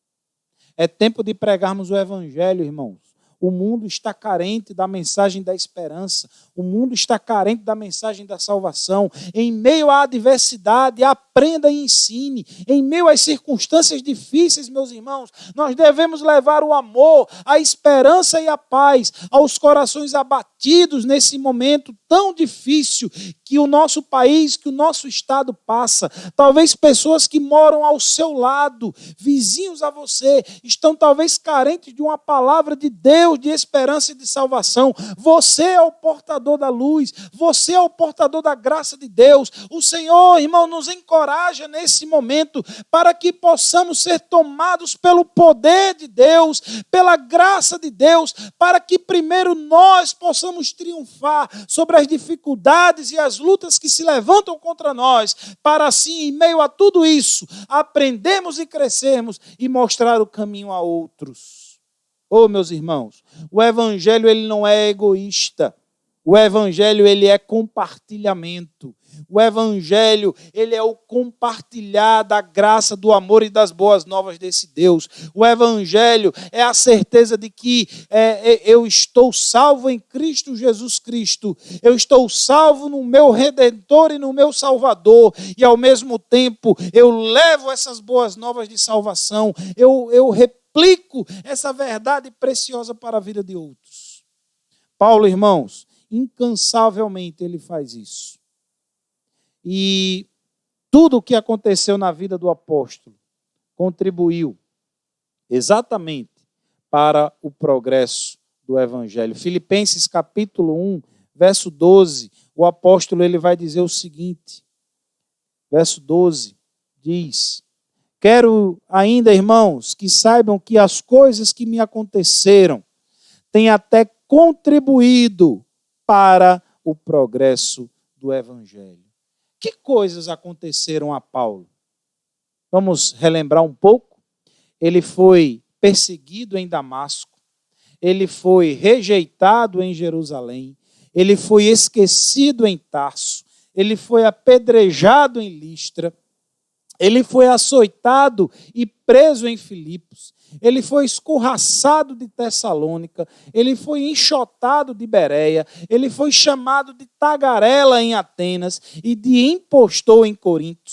É tempo de pregarmos o Evangelho, irmãos. O mundo está carente da mensagem da esperança. O mundo está carente da mensagem da salvação. Em meio à adversidade, aprenda e ensine. Em meio às circunstâncias difíceis, meus irmãos, nós devemos levar o amor, a esperança e a paz aos corações abatidos nesse momento tão difícil que o nosso país, que o nosso estado passa. Talvez pessoas que moram ao seu lado, vizinhos a você, estão talvez carentes de uma palavra de Deus, de esperança e de salvação. Você é o portador da luz, você é o portador da graça de Deus. O Senhor, irmão, nos encoraja nesse momento para que possamos ser tomados pelo poder de Deus, pela graça de Deus, para que primeiro nós possamos triunfar sobre as dificuldades e as lutas que se levantam contra nós, para assim, em meio a tudo isso, aprendermos e crescermos e mostrar o caminho a outros. Oh, meus irmãos, o Evangelho ele não é egoísta. O Evangelho ele é compartilhamento. O Evangelho ele é o compartilhar da graça, do amor e das boas novas desse Deus. O Evangelho é a certeza de que eu estou salvo em Cristo Jesus Cristo. Eu estou salvo no meu Redentor e no meu Salvador. E ao mesmo tempo eu levo essas boas novas de salvação. Eu replico essa verdade preciosa para a vida de outros. Paulo, irmãos, incansavelmente ele faz isso. E tudo o que aconteceu na vida do apóstolo contribuiu exatamente para o progresso do Evangelho. Filipenses capítulo 1, verso 12, o apóstolo ele vai dizer o seguinte, verso 12, diz: quero ainda, irmãos, que saibam que as coisas que me aconteceram têm até contribuído para o progresso do Evangelho. Que coisas aconteceram a Paulo? Vamos relembrar um pouco. Ele foi perseguido em Damasco, ele foi rejeitado em Jerusalém, ele foi esquecido em Tarso, ele foi apedrejado em Listra, ele foi açoitado e preso em Filipos, ele foi escorraçado de Tessalônica, ele foi enxotado de Bereia, ele foi chamado de tagarela em Atenas e de impostor em Corinto.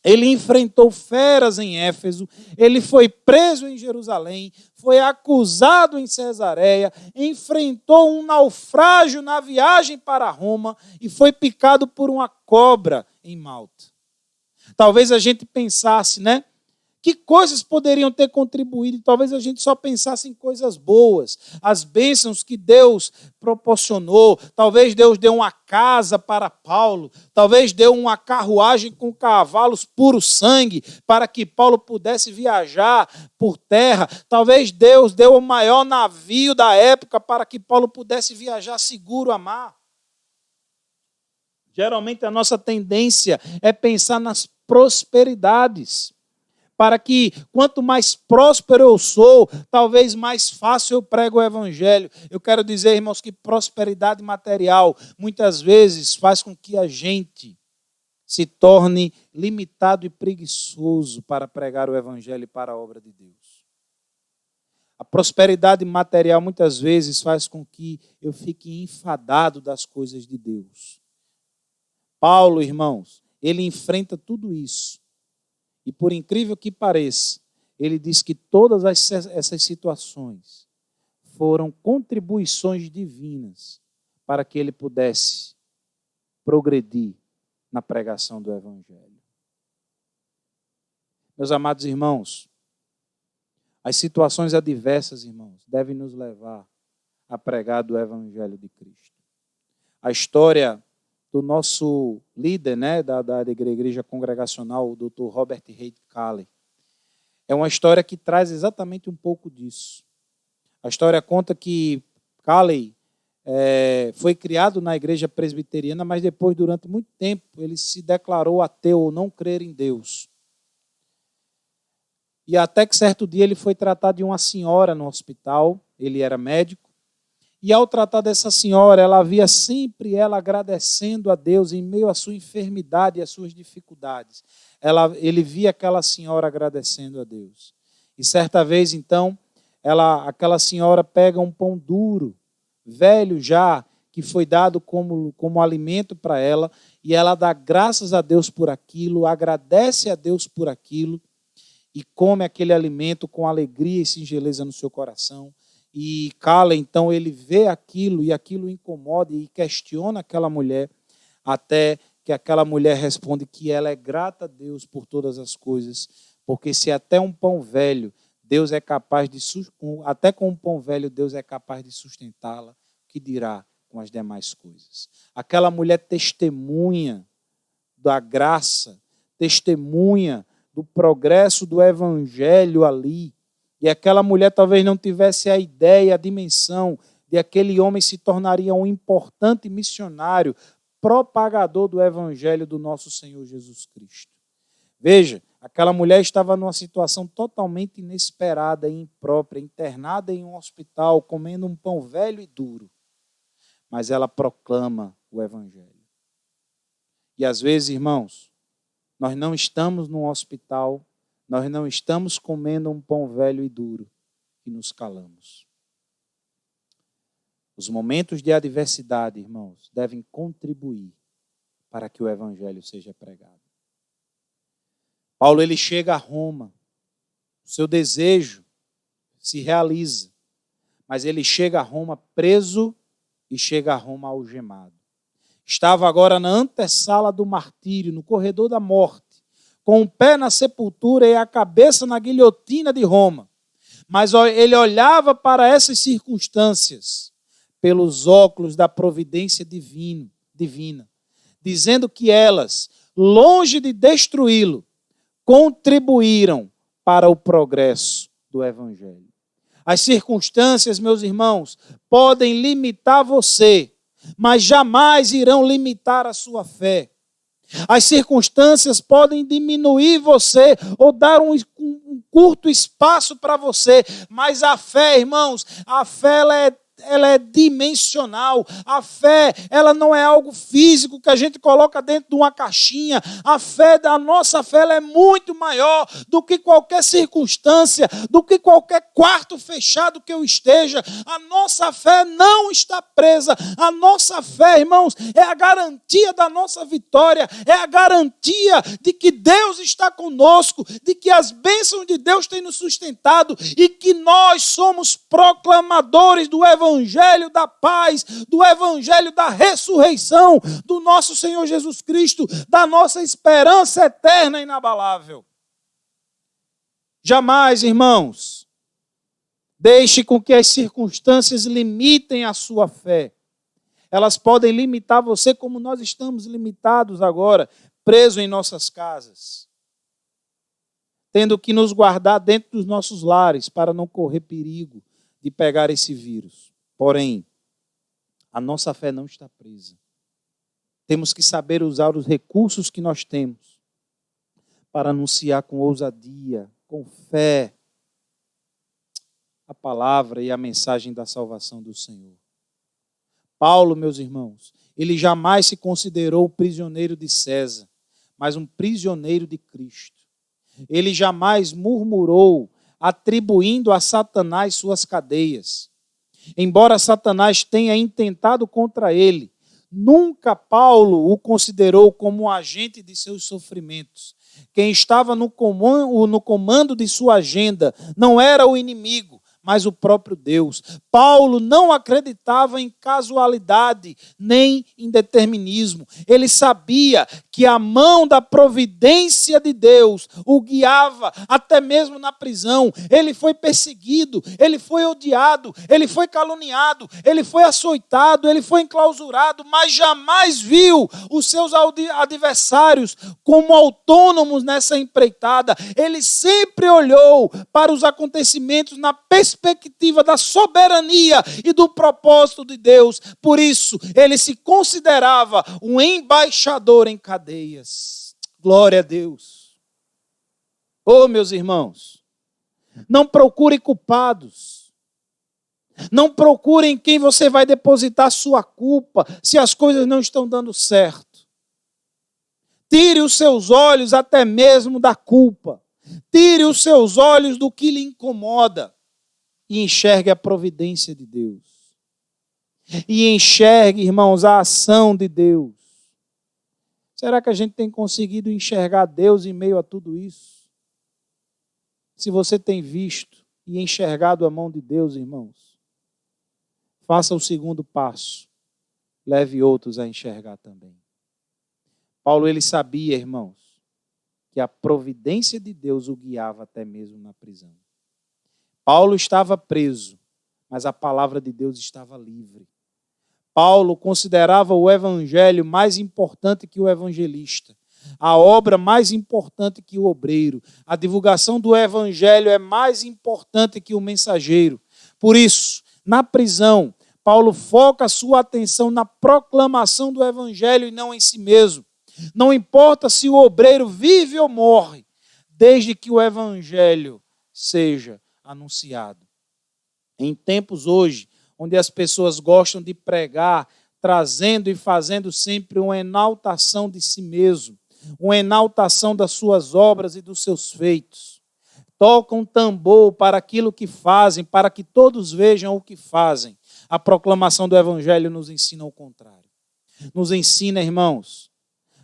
Ele enfrentou feras em Éfeso, ele foi preso em Jerusalém, foi acusado em Cesareia, enfrentou um naufrágio na viagem para Roma e foi picado por uma cobra em Malta. Talvez a gente pensasse, né? Que coisas poderiam ter contribuído? Talvez a gente só pensasse em coisas boas, as bênçãos que Deus proporcionou. Talvez Deus deu uma casa para Paulo, talvez deu uma carruagem com cavalos puro sangue para que Paulo pudesse viajar por terra. Talvez Deus deu o maior navio da época para que Paulo pudesse viajar seguro a mar. Geralmente a nossa tendência é pensar nas prosperidades, para que quanto mais próspero eu sou, talvez mais fácil eu prego o Evangelho. Eu quero dizer, irmãos, que prosperidade material muitas vezes faz com que a gente se torne limitado e preguiçoso para pregar o Evangelho e para a obra de Deus. A prosperidade material muitas vezes faz com que eu fique enfadado das coisas de Deus. Paulo, irmãos, ele enfrenta tudo isso. E por incrível que pareça, ele diz que todas essas situações foram contribuições divinas para que ele pudesse progredir na pregação do Evangelho. Meus amados irmãos, as situações adversas, irmãos, devem nos levar a pregar do Evangelho de Cristo. A história do nosso líder, né, da igreja congregacional, o Dr. Robert Reid Calley. É uma história que traz exatamente um pouco disso. A história conta que Calley foi criado na igreja presbiteriana, mas depois, durante muito tempo, ele se declarou ateu ou não crer em Deus. E até que certo dia ele foi tratar de uma senhora no hospital, ele era médico, e ao tratar dessa senhora, ela via sempre ela agradecendo a Deus em meio à sua enfermidade e às suas dificuldades. Ele via aquela senhora agradecendo a Deus. E certa vez, então, aquela senhora pega um pão duro, velho já, que foi dado como alimento para ela, e ela dá graças a Deus por aquilo, agradece a Deus por aquilo, e come aquele alimento com alegria e singeleza no seu coração. E Cala, então, ele vê aquilo, e aquilo incomoda e questiona aquela mulher, até que aquela mulher responde que ela é grata a Deus por todas as coisas, porque se até um pão velho, Deus é capaz de, até com um pão velho, Deus é capaz de sustentá-la, que dirá com as demais coisas. Aquela mulher testemunha da graça, testemunha do progresso do evangelho ali. E aquela mulher talvez não tivesse a ideia, a dimensão de aquele homem se tornaria um importante missionário, propagador do evangelho do nosso Senhor Jesus Cristo. Veja, aquela mulher estava numa situação totalmente inesperada e imprópria, internada em um hospital, comendo um pão velho e duro. Mas ela proclama o evangelho. E às vezes, irmãos, nós não estamos num hospital, nós não estamos comendo um pão velho e duro e nos calamos. Os momentos de adversidade, irmãos, devem contribuir para que o evangelho seja pregado. Paulo, ele chega a Roma, o seu desejo se realiza, mas ele chega a Roma preso e chega a Roma algemado. Estava agora na antessala do martírio, no corredor da morte, com o pé na sepultura e a cabeça na guilhotina de Roma. Mas ele olhava para essas circunstâncias pelos óculos da providência divina, dizendo que elas, longe de destruí-lo, contribuíram para o progresso do evangelho. As circunstâncias, meus irmãos, podem limitar você, mas jamais irão limitar a sua fé. As circunstâncias podem diminuir você ou dar um curto espaço para você, mas a fé, irmãos, a fé ela é dimensional. A fé, ela não é algo físico que a gente coloca dentro de uma caixinha. A nossa fé, ela é muito maior do que qualquer circunstância, do que qualquer quarto fechado que eu esteja. A nossa fé não está presa. A nossa fé, irmãos, é a garantia da nossa vitória, é a garantia de que Deus está conosco, de que as bênçãos de Deus têm nos sustentado e que nós somos proclamadores do evangelho da paz, do evangelho da ressurreição do nosso Senhor Jesus Cristo, da nossa esperança eterna e inabalável. Jamais, irmãos, deixe com que as circunstâncias limitem a sua fé. Elas podem limitar você como nós estamos limitados agora, presos em nossas casas, tendo que nos guardar dentro dos nossos lares para não correr perigo de pegar esse vírus. Porém, a nossa fé não está presa. Temos que saber usar os recursos que nós temos para anunciar com ousadia, com fé, a palavra e a mensagem da salvação do Senhor. Paulo, meus irmãos, ele jamais se considerou prisioneiro de César, mas um prisioneiro de Cristo. Ele jamais murmurou, atribuindo a Satanás suas cadeias. Embora Satanás tenha intentado contra ele, nunca Paulo o considerou como um agente de seus sofrimentos. Quem estava no comando de sua agenda não era o inimigo, mas o próprio Deus. Paulo não acreditava em casualidade, nem em determinismo. Ele sabia que a mão da providência de Deus o guiava até mesmo na prisão. Ele foi perseguido, ele foi odiado, ele foi caluniado, ele foi açoitado, ele foi enclausurado, mas jamais viu os seus adversários como autônomos nessa empreitada. Ele sempre olhou para os acontecimentos na perspectiva da soberania e do propósito de Deus. Por isso, ele se considerava um embaixador em cadeias. Glória a Deus. Oh, meus irmãos, Não procure culpados. Não procure em quem você vai depositar sua culpa se as coisas não estão dando certo. Tire os seus olhos até mesmo da culpa. Tire os seus olhos do que lhe incomoda e enxergue a providência de Deus. E enxergue, irmãos, a ação de Deus. Será que a gente tem conseguido enxergar Deus em meio a tudo isso? Se você tem visto e enxergado a mão de Deus, irmãos, faça o segundo passo. Leve outros a enxergar também. Paulo, ele sabia, irmãos, que a providência de Deus o guiava até mesmo na prisão. Paulo estava preso, mas a palavra de Deus estava livre. Paulo considerava o evangelho mais importante que o evangelista, a obra mais importante que o obreiro. A divulgação do evangelho é mais importante que o mensageiro. Por isso, na prisão, Paulo foca a sua atenção na proclamação do evangelho e não em si mesmo. Não importa se o obreiro vive ou morre, desde que o evangelho seja anunciado. Em tempos hoje, onde as pessoas gostam de pregar, trazendo e fazendo sempre uma enaltação de si mesmo, uma enaltação das suas obras e dos seus feitos. Tocam tambor para aquilo que fazem, para que todos vejam o que fazem. A proclamação do evangelho nos ensina o contrário. Nos ensina, irmãos,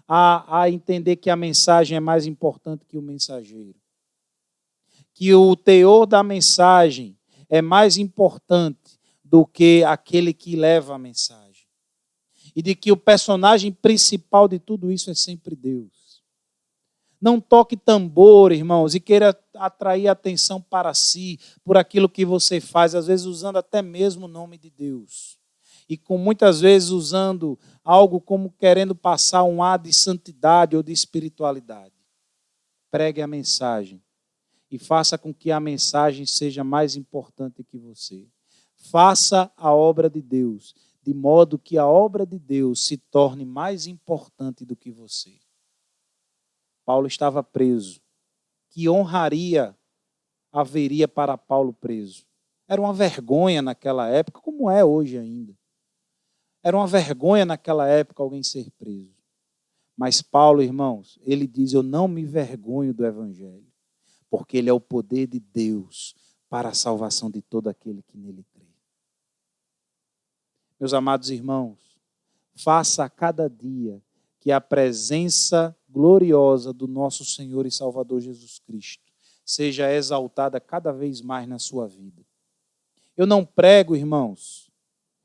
a entender que a mensagem é mais importante que o mensageiro. Que o teor da mensagem é mais importante do que aquele que leva a mensagem. E de que o personagem principal de tudo isso é sempre Deus. Não toque tambor, irmãos, e queira atrair atenção para si por aquilo que você faz, às vezes usando até mesmo o nome de Deus. E com muitas vezes usando algo como querendo passar um ar de santidade ou de espiritualidade. Pregue a mensagem e faça com que a mensagem seja mais importante que você. Faça a obra de Deus, de modo que a obra de Deus se torne mais importante do que você. Paulo estava preso. Que honraria haveria para Paulo preso? Era uma vergonha naquela época, como é hoje ainda. Era uma vergonha naquela época alguém ser preso. Mas Paulo, irmãos, ele diz, eu não me vergonho do evangelho, porque ele é o poder de Deus para a salvação de todo aquele que nele crê. Meus amados irmãos, faça a cada dia que a presença gloriosa do nosso Senhor e Salvador Jesus Cristo seja exaltada cada vez mais na sua vida. Eu não prego, irmãos,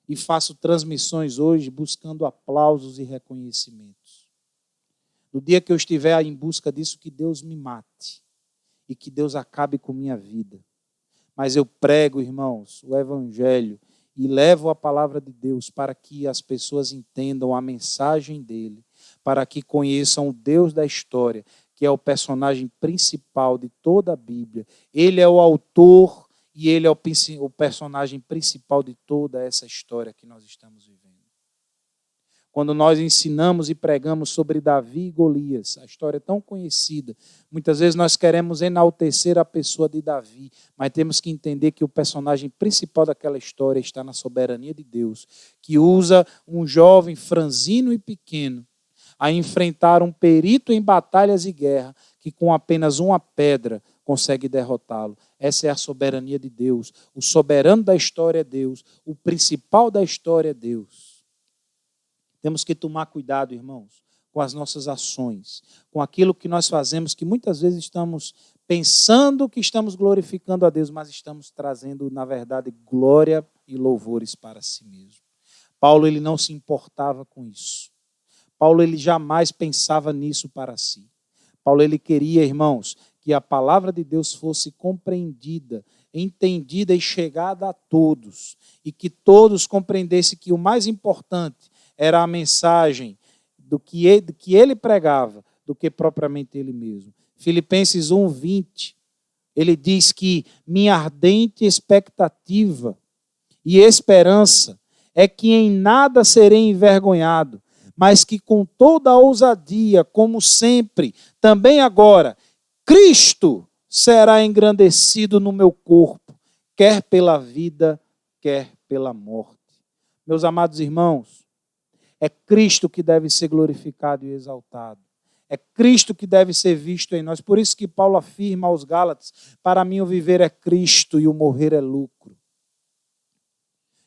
e faço transmissões hoje buscando aplausos e reconhecimentos. No dia que eu estiver em busca disso, que Deus me mate e que Deus acabe com minha vida. Mas eu prego, irmãos, o evangelho e levo a palavra de Deus para que as pessoas entendam a mensagem dele, para que conheçam o Deus da história, que é o personagem principal de toda a Bíblia. Ele é o autor e ele é o personagem principal de toda essa história que nós estamos vivendo. Quando nós ensinamos e pregamos sobre Davi e Golias, a história é tão conhecida, muitas vezes nós queremos enaltecer a pessoa de Davi, mas temos que entender que o personagem principal daquela história está na soberania de Deus, que usa um jovem franzino e pequeno a enfrentar um perito em batalhas e guerra, que com apenas uma pedra consegue derrotá-lo. Essa é a soberania de Deus. O soberano da história é Deus. O principal da história é Deus. Temos que tomar cuidado, irmãos, com as nossas ações, com aquilo que nós fazemos, que muitas vezes estamos pensando que estamos glorificando a Deus, mas estamos trazendo, na verdade, glória e louvores para si mesmo. Paulo, ele não se importava com isso. Paulo, ele jamais pensava nisso para si. Paulo, ele queria, irmãos, que a palavra de Deus fosse compreendida, entendida e chegada a todos, e que todos compreendessem que o mais importante era a mensagem do que ele pregava, do que propriamente ele mesmo. Filipenses 1:20, ele diz que minha ardente expectativa e esperança é que em nada serei envergonhado, mas que com toda a ousadia, como sempre, também agora, Cristo será engrandecido no meu corpo, quer pela vida, quer pela morte. Meus amados irmãos, é Cristo que deve ser glorificado e exaltado. É Cristo que deve ser visto em nós. Por isso que Paulo afirma aos Gálatas: para mim o viver é Cristo e o morrer é lucro.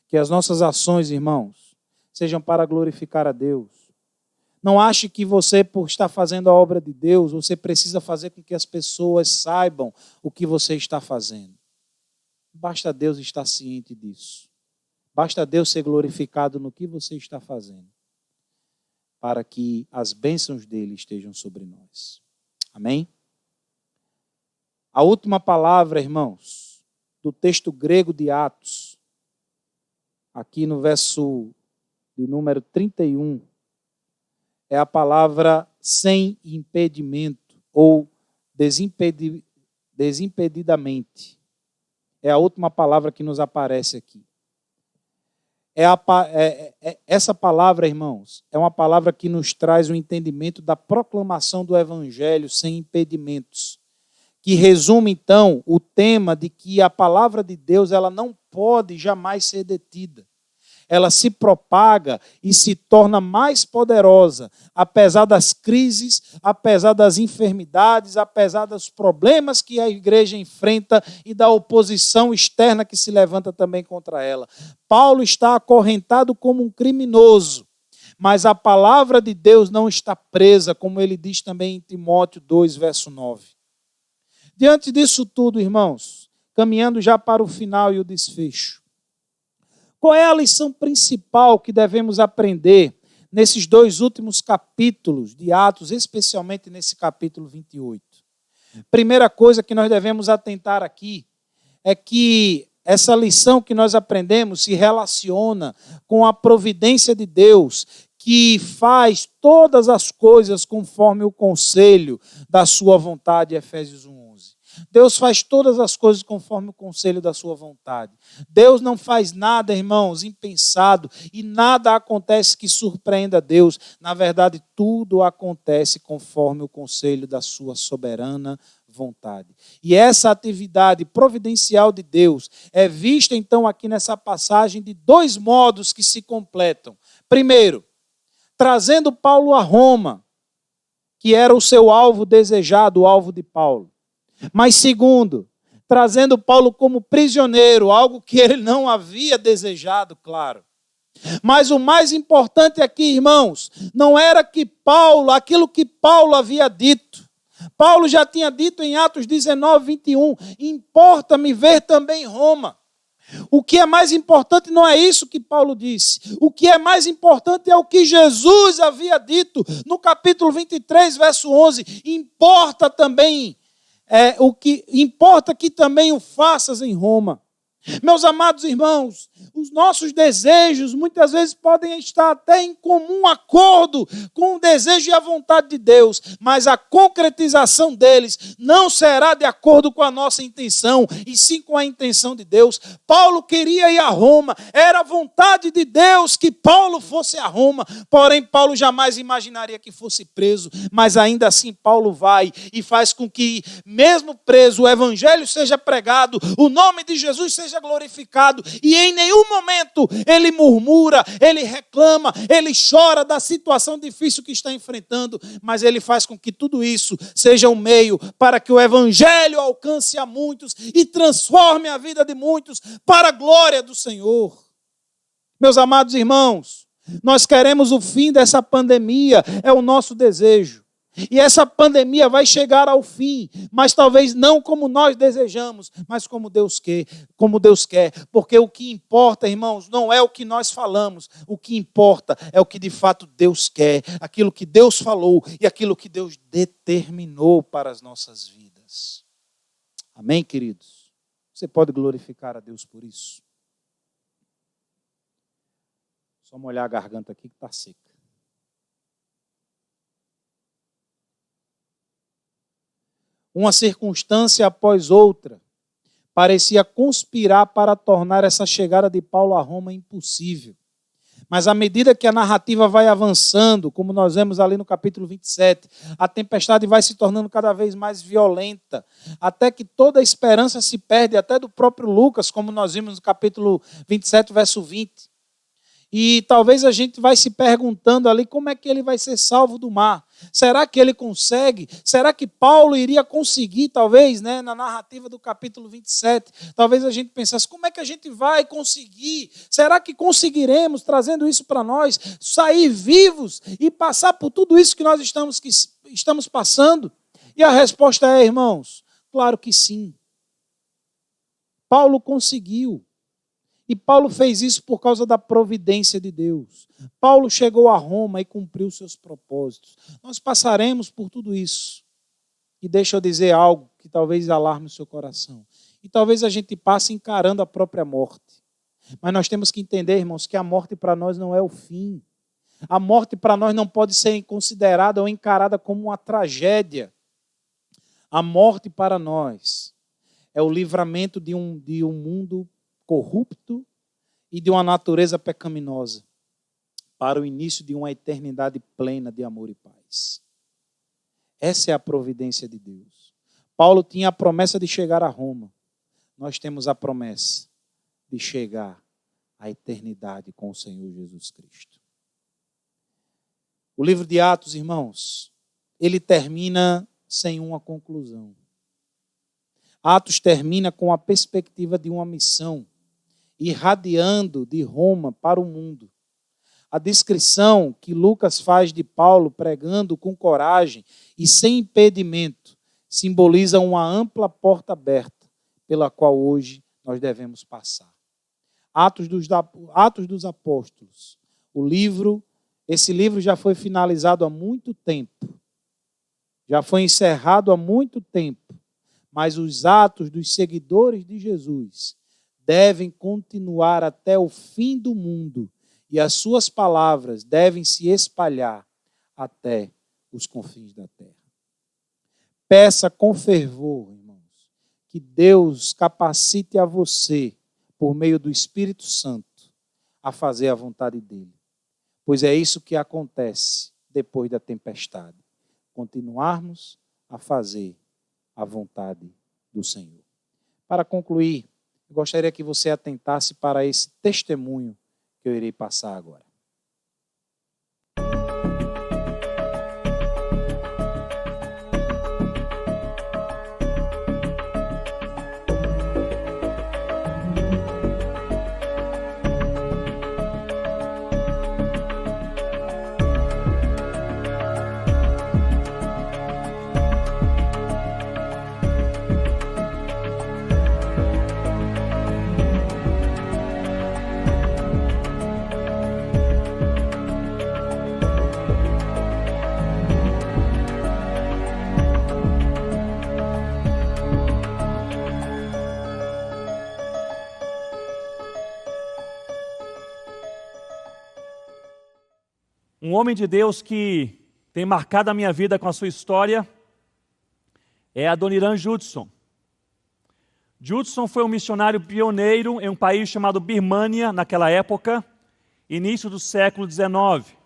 Que as nossas ações, irmãos, sejam para glorificar a Deus. Não ache que você, por estar fazendo a obra de Deus, você precisa fazer com que as pessoas saibam o que você está fazendo. Basta Deus estar ciente disso. Basta Deus ser glorificado no que você está fazendo, para que as bênçãos dele estejam sobre nós. Amém? A última palavra, irmãos, do texto grego de Atos, aqui no verso de número 31, é a palavra sem impedimento, ou desimpedidamente. É a última palavra que nos aparece aqui. Essa palavra, irmãos, é uma palavra que nos traz o entendimento da proclamação do Evangelho sem impedimentos, que resume, então, o tema de que a palavra de Deus ela não pode jamais ser detida. Ela se propaga e se torna mais poderosa, apesar das crises, apesar das enfermidades, apesar dos problemas que a igreja enfrenta e da oposição externa que se levanta também contra ela. Paulo está acorrentado como um criminoso, mas a palavra de Deus não está presa, como ele diz também em Timóteo 2, verso 9. Diante disso tudo, irmãos, caminhando já para o final e o desfecho, qual é a lição principal que devemos aprender nesses dois últimos capítulos de Atos, especialmente nesse capítulo 28? Primeira coisa que nós devemos atentar aqui é que essa lição que nós aprendemos se relaciona com a providência de Deus, que faz todas as coisas conforme o conselho da sua vontade, Efésios 1:11. Deus faz todas as coisas conforme o conselho da sua vontade. Deus não faz nada, irmãos, impensado, e nada acontece que surpreenda Deus. Na verdade, tudo acontece conforme o conselho da sua soberana vontade. E essa atividade providencial de Deus é vista, então, aqui nessa passagem de dois modos que se completam. Primeiro, trazendo Paulo a Roma, que era o seu alvo desejado, o alvo de Paulo. Mas segundo, trazendo Paulo como prisioneiro, algo que ele não havia desejado, claro. Mas o mais importante aqui, irmãos, não era que Paulo, aquilo que Paulo havia dito. Paulo já tinha dito em Atos 19, 21, importa-me ver também Roma. O que é mais importante não é isso que Paulo disse. O que é mais importante é o que Jesus havia dito no capítulo 23, verso 11. Importa também o que importa que também o faças em Roma. Meus amados irmãos, os nossos desejos muitas vezes podem estar até em comum acordo com o desejo e a vontade de Deus, mas a concretização deles não será de acordo com a nossa intenção, e sim com a intenção de Deus. Paulo queria ir a Roma, era a vontade de Deus que Paulo fosse a Roma, porém Paulo jamais imaginaria que fosse preso, mas ainda assim Paulo vai e faz com que, mesmo preso, o evangelho seja pregado, o nome de Jesus seja glorificado, e em nenhum momento ele murmura, ele reclama, ele chora da situação difícil que está enfrentando, mas ele faz com que tudo isso seja um meio para que o evangelho alcance a muitos e transforme a vida de muitos para a glória do Senhor. Meus amados irmãos, nós queremos o fim dessa pandemia, é o nosso desejo. E essa pandemia vai chegar ao fim, mas talvez não como nós desejamos, mas como Deus quer, porque o que importa, irmãos, não é o que nós falamos, o que importa é o que de fato Deus quer, aquilo que Deus falou e aquilo que Deus determinou para as nossas vidas. Amém, queridos? Você pode glorificar a Deus por isso? Só molhar a garganta aqui que está seca. Uma circunstância após outra parecia conspirar para tornar essa chegada de Paulo a Roma impossível. Mas à medida que a narrativa vai avançando, como nós vemos ali no capítulo 27, a tempestade vai se tornando cada vez mais violenta, até que toda a esperança se perde, até do próprio Lucas, como nós vimos no capítulo 27, verso 20. E talvez a gente vai se perguntando ali como é que ele vai ser salvo do mar. Será que ele consegue? Será que Paulo iria conseguir, talvez, né, na narrativa do capítulo 27? Talvez a gente pensasse, como é que a gente vai conseguir? Será que conseguiremos, trazendo isso para nós, sair vivos e passar por tudo isso que nós estamos passando? E a resposta é, irmãos, claro que sim. Paulo conseguiu. E Paulo fez isso por causa da providência de Deus. Paulo chegou a Roma e cumpriu seus propósitos. Nós passaremos por tudo isso. E deixa eu dizer algo que talvez alarme o seu coração. E talvez a gente passe encarando a própria morte. Mas nós temos que entender, irmãos, que a morte para nós não é o fim. A morte para nós não pode ser considerada ou encarada como uma tragédia. A morte para nós é o livramento de um mundo corrupto e de uma natureza pecaminosa para o início de uma eternidade plena de amor e paz. Essa é a providência de Deus. Paulo tinha a promessa de chegar a Roma. Nós temos a promessa de chegar à eternidade com o Senhor Jesus Cristo. O livro de Atos, irmãos, ele termina sem uma conclusão. Atos termina com a perspectiva de uma missão irradiando de Roma para o mundo. A descrição que Lucas faz de Paulo pregando com coragem e sem impedimento simboliza uma ampla porta aberta pela qual hoje nós devemos passar. Atos dos Apóstolos. Esse livro já foi finalizado há muito tempo. Já foi encerrado há muito tempo. Mas os atos dos seguidores de Jesus devem continuar até o fim do mundo e as suas palavras devem se espalhar até os confins da terra. Peça com fervor, irmãos, que Deus capacite a você, por meio do Espírito Santo, a fazer a vontade dele. Pois é isso que acontece depois da tempestade. Continuarmos a fazer a vontade do Senhor. Para concluir, eu gostaria que você atentasse para esse testemunho que eu irei passar agora. Um homem de Deus que tem marcado a minha vida com a sua história é Adoniran Judson. Judson foi um missionário pioneiro em um país chamado Birmânia, naquela época, início do século XIX.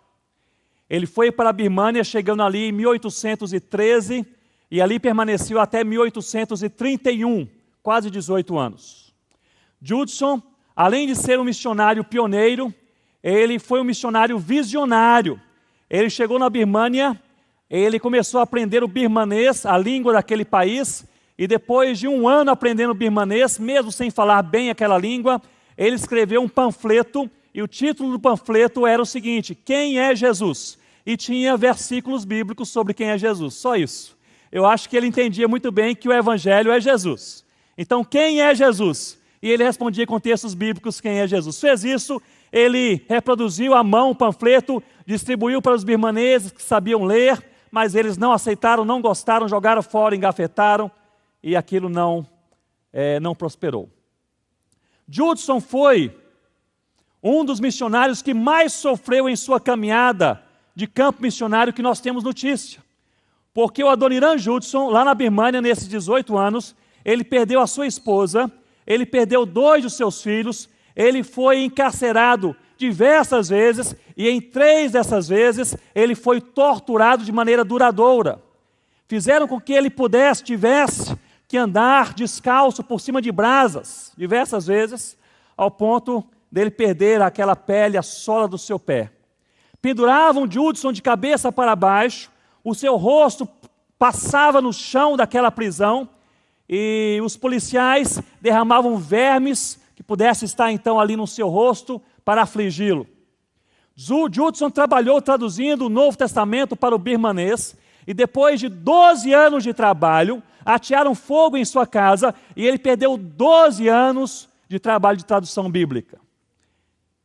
Ele foi para a Birmânia chegando ali em 1813 e ali permaneceu até 1831, quase 18 anos. Judson, além de ser um missionário pioneiro, ele foi um missionário visionário. Ele chegou na Birmânia, ele começou a aprender o birmanês, a língua daquele país, e depois de um ano aprendendo birmanês, mesmo sem falar bem aquela língua, ele escreveu um panfleto, e o título do panfleto era o seguinte: Quem é Jesus? E tinha versículos bíblicos sobre quem é Jesus, só isso. Eu acho que ele entendia muito bem que o Evangelho é Jesus. Então, quem é Jesus? E ele respondia com textos bíblicos quem é Jesus. Fez isso. Ele reproduziu à mão o panfleto, distribuiu para os birmaneses que sabiam ler, mas eles não aceitaram, não gostaram, jogaram fora, engafetaram, e aquilo não prosperou. Judson foi um dos missionários que mais sofreu em sua caminhada de campo missionário que nós temos notícia. Porque o Adoniran Judson, lá na Birmânia, nesses 18 anos, ele perdeu a sua esposa, ele perdeu 2 dos seus filhos, ele foi encarcerado diversas vezes, e em 3 dessas vezes ele foi torturado de maneira duradoura. Fizeram com que ele tivesse que andar descalço por cima de brasas, diversas vezes, ao ponto dele perder aquela pele, a sola do seu pé. Penduravam Judson de cabeça para baixo, o seu rosto passava no chão daquela prisão, e os policiais derramavam vermes que pudessem estar então ali no seu rosto para afligi-lo. Judson trabalhou traduzindo o Novo Testamento para o birmanês, e depois de 12 anos de trabalho, atearam fogo em sua casa, e ele perdeu 12 anos de trabalho de tradução bíblica.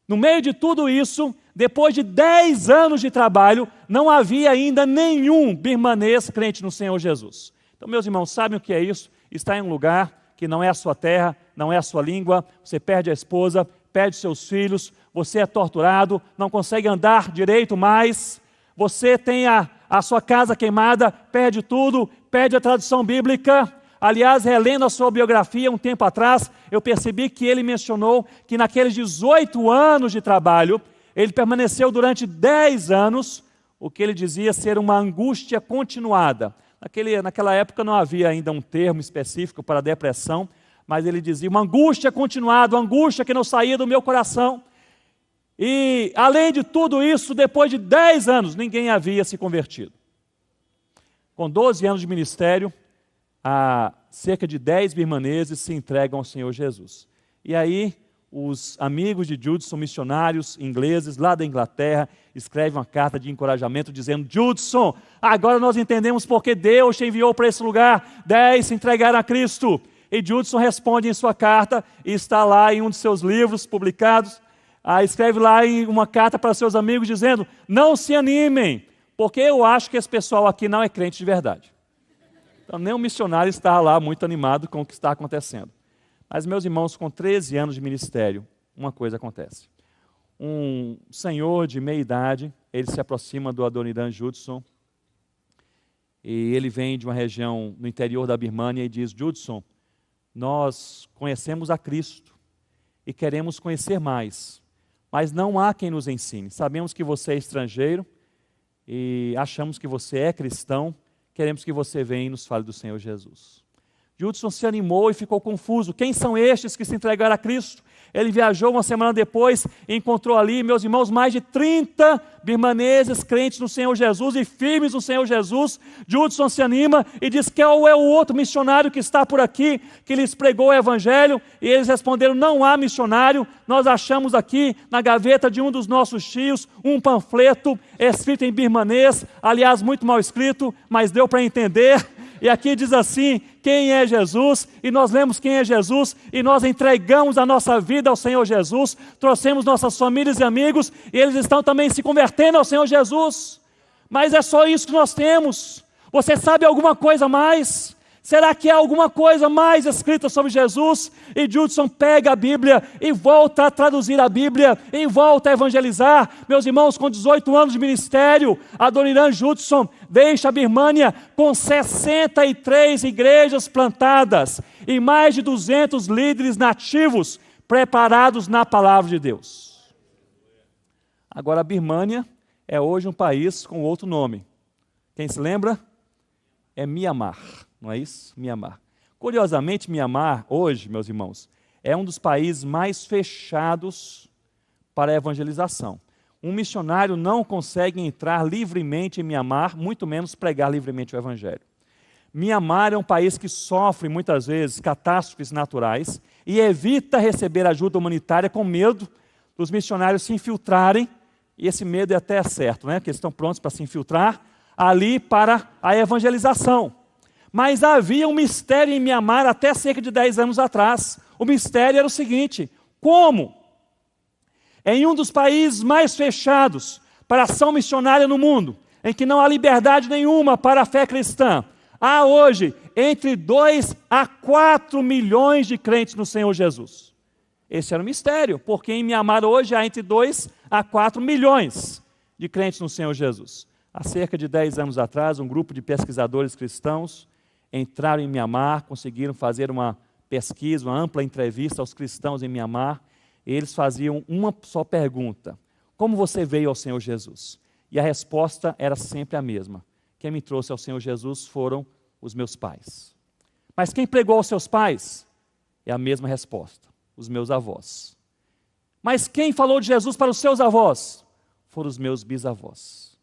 No meio de tudo isso, depois de 10 anos de trabalho, não havia ainda nenhum birmanês crente no Senhor Jesus. Então, meus irmãos, sabem o que é isso? Está em um lugar que não é a sua terra, não é a sua língua, você perde a esposa, perde seus filhos, você é torturado, não consegue andar direito mais, você tem a sua casa queimada, perde tudo, perde a tradução bíblica. Aliás, relendo a sua biografia um tempo atrás, eu percebi que ele mencionou que naqueles 18 anos de trabalho, ele permaneceu durante 10 anos, o que ele dizia ser uma angústia continuada. Naquela época não havia ainda um termo específico para depressão, mas ele dizia uma angústia continuada, uma angústia que não saía do meu coração. E, além de tudo isso, depois de 10 anos, ninguém havia se convertido. Com 12 anos de ministério, cerca de 10 birmaneses se entregam ao Senhor Jesus. E aí, os amigos de Judson, missionários ingleses lá da Inglaterra, escrevem uma carta de encorajamento dizendo: Judson, agora nós entendemos porque Deus te enviou para esse lugar. 10 se entregaram a Cristo. E Judson responde em sua carta, e está lá em um de seus livros publicados, escreve lá em uma carta para seus amigos dizendo: não se animem, porque eu acho que esse pessoal aqui não é crente de verdade. Então nem o missionário está lá muito animado com o que está acontecendo. Mas, meus irmãos, com 13 anos de ministério, uma coisa acontece. Um senhor de meia idade, ele se aproxima do Adoniran Judson, e ele vem de uma região no interior da Birmânia e diz: Judson, nós conhecemos a Cristo e queremos conhecer mais, mas não há quem nos ensine. Sabemos que você é estrangeiro e achamos que você é cristão, queremos que você venha e nos fale do Senhor Jesus. Judson se animou e ficou confuso. Quem são estes que se entregaram a Cristo? Ele viajou uma semana depois e encontrou ali, meus irmãos, mais de 30 birmaneses crentes no Senhor Jesus e firmes no Senhor Jesus. Judson se anima e diz: qual é o outro missionário que está por aqui, que lhes pregou o evangelho? E eles responderam: não há missionário, nós achamos aqui na gaveta de um dos nossos tios um panfleto escrito em birmanês, aliás muito mal escrito, mas deu para entender. E aqui diz assim: quem é Jesus? E nós lemos quem é Jesus, e nós entregamos a nossa vida ao Senhor Jesus, trouxemos nossas famílias e amigos, e eles estão também se convertendo ao Senhor Jesus. Mas é só isso que nós temos. Você sabe alguma coisa mais? Será que há alguma coisa mais escrita sobre Jesus? E Judson pega a Bíblia e volta a traduzir a Bíblia e volta a evangelizar. Meus irmãos, com 18 anos de ministério, Adoniran Judson deixa a Birmânia com 63 igrejas plantadas e mais de 200 líderes nativos preparados na palavra de Deus. Agora, a Birmânia é hoje um país com outro nome. Quem se lembra? É Mianmar. Não é isso? Mianmar. Curiosamente, Mianmar, hoje, meus irmãos, é um dos países mais fechados para a evangelização. Um missionário não consegue entrar livremente em Mianmar, muito menos pregar livremente o evangelho. Mianmar é um país que sofre, muitas vezes, catástrofes naturais e evita receber ajuda humanitária com medo dos missionários se infiltrarem, e esse medo é até certo, né? Que eles estão prontos para se infiltrar ali para a evangelização. Mas havia um mistério em Mianmar até cerca de 10 anos atrás. O mistério era o seguinte: como em um dos países mais fechados para a ação missionária no mundo, em que não há liberdade nenhuma para a fé cristã, há hoje entre 2 a 4 milhões de crentes no Senhor Jesus. Esse era o mistério, porque em Mianmar hoje há entre 2 a 4 milhões de crentes no Senhor Jesus. Há cerca de 10 anos atrás, um grupo de pesquisadores cristãos entraram em Mianmar, conseguiram fazer uma pesquisa, uma ampla entrevista aos cristãos em Mianmar, eles faziam uma só pergunta: como você veio ao Senhor Jesus? E a resposta era sempre a mesma: quem me trouxe ao Senhor Jesus foram os meus pais. Mas quem pregou aos seus pais? É a mesma resposta: os meus avós. Mas quem falou de Jesus para os seus avós? Foram os meus bisavós.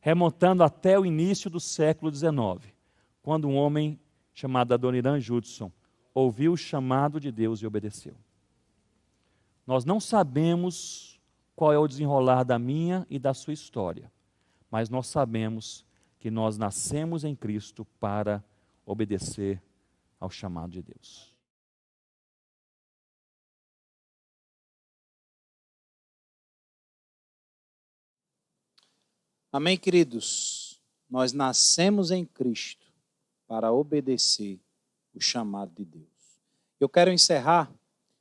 Remontando até o início do século XIX, quando um homem chamado Adoniran Judson ouviu o chamado de Deus e obedeceu. Nós não sabemos qual é o desenrolar da minha e da sua história, mas nós sabemos que nós nascemos em Cristo para obedecer ao chamado de Deus. Amém, queridos? Nós nascemos em Cristo para obedecer o chamado de Deus. Eu quero encerrar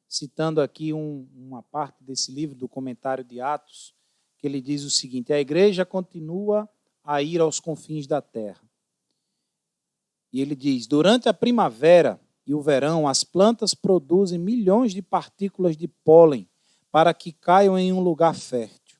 citando aqui uma parte desse livro, do comentário de Atos, que ele diz o seguinte: a igreja continua a ir aos confins da terra. E ele diz: durante a primavera e o verão, as plantas produzem milhões de partículas de pólen para que caiam em um lugar fértil.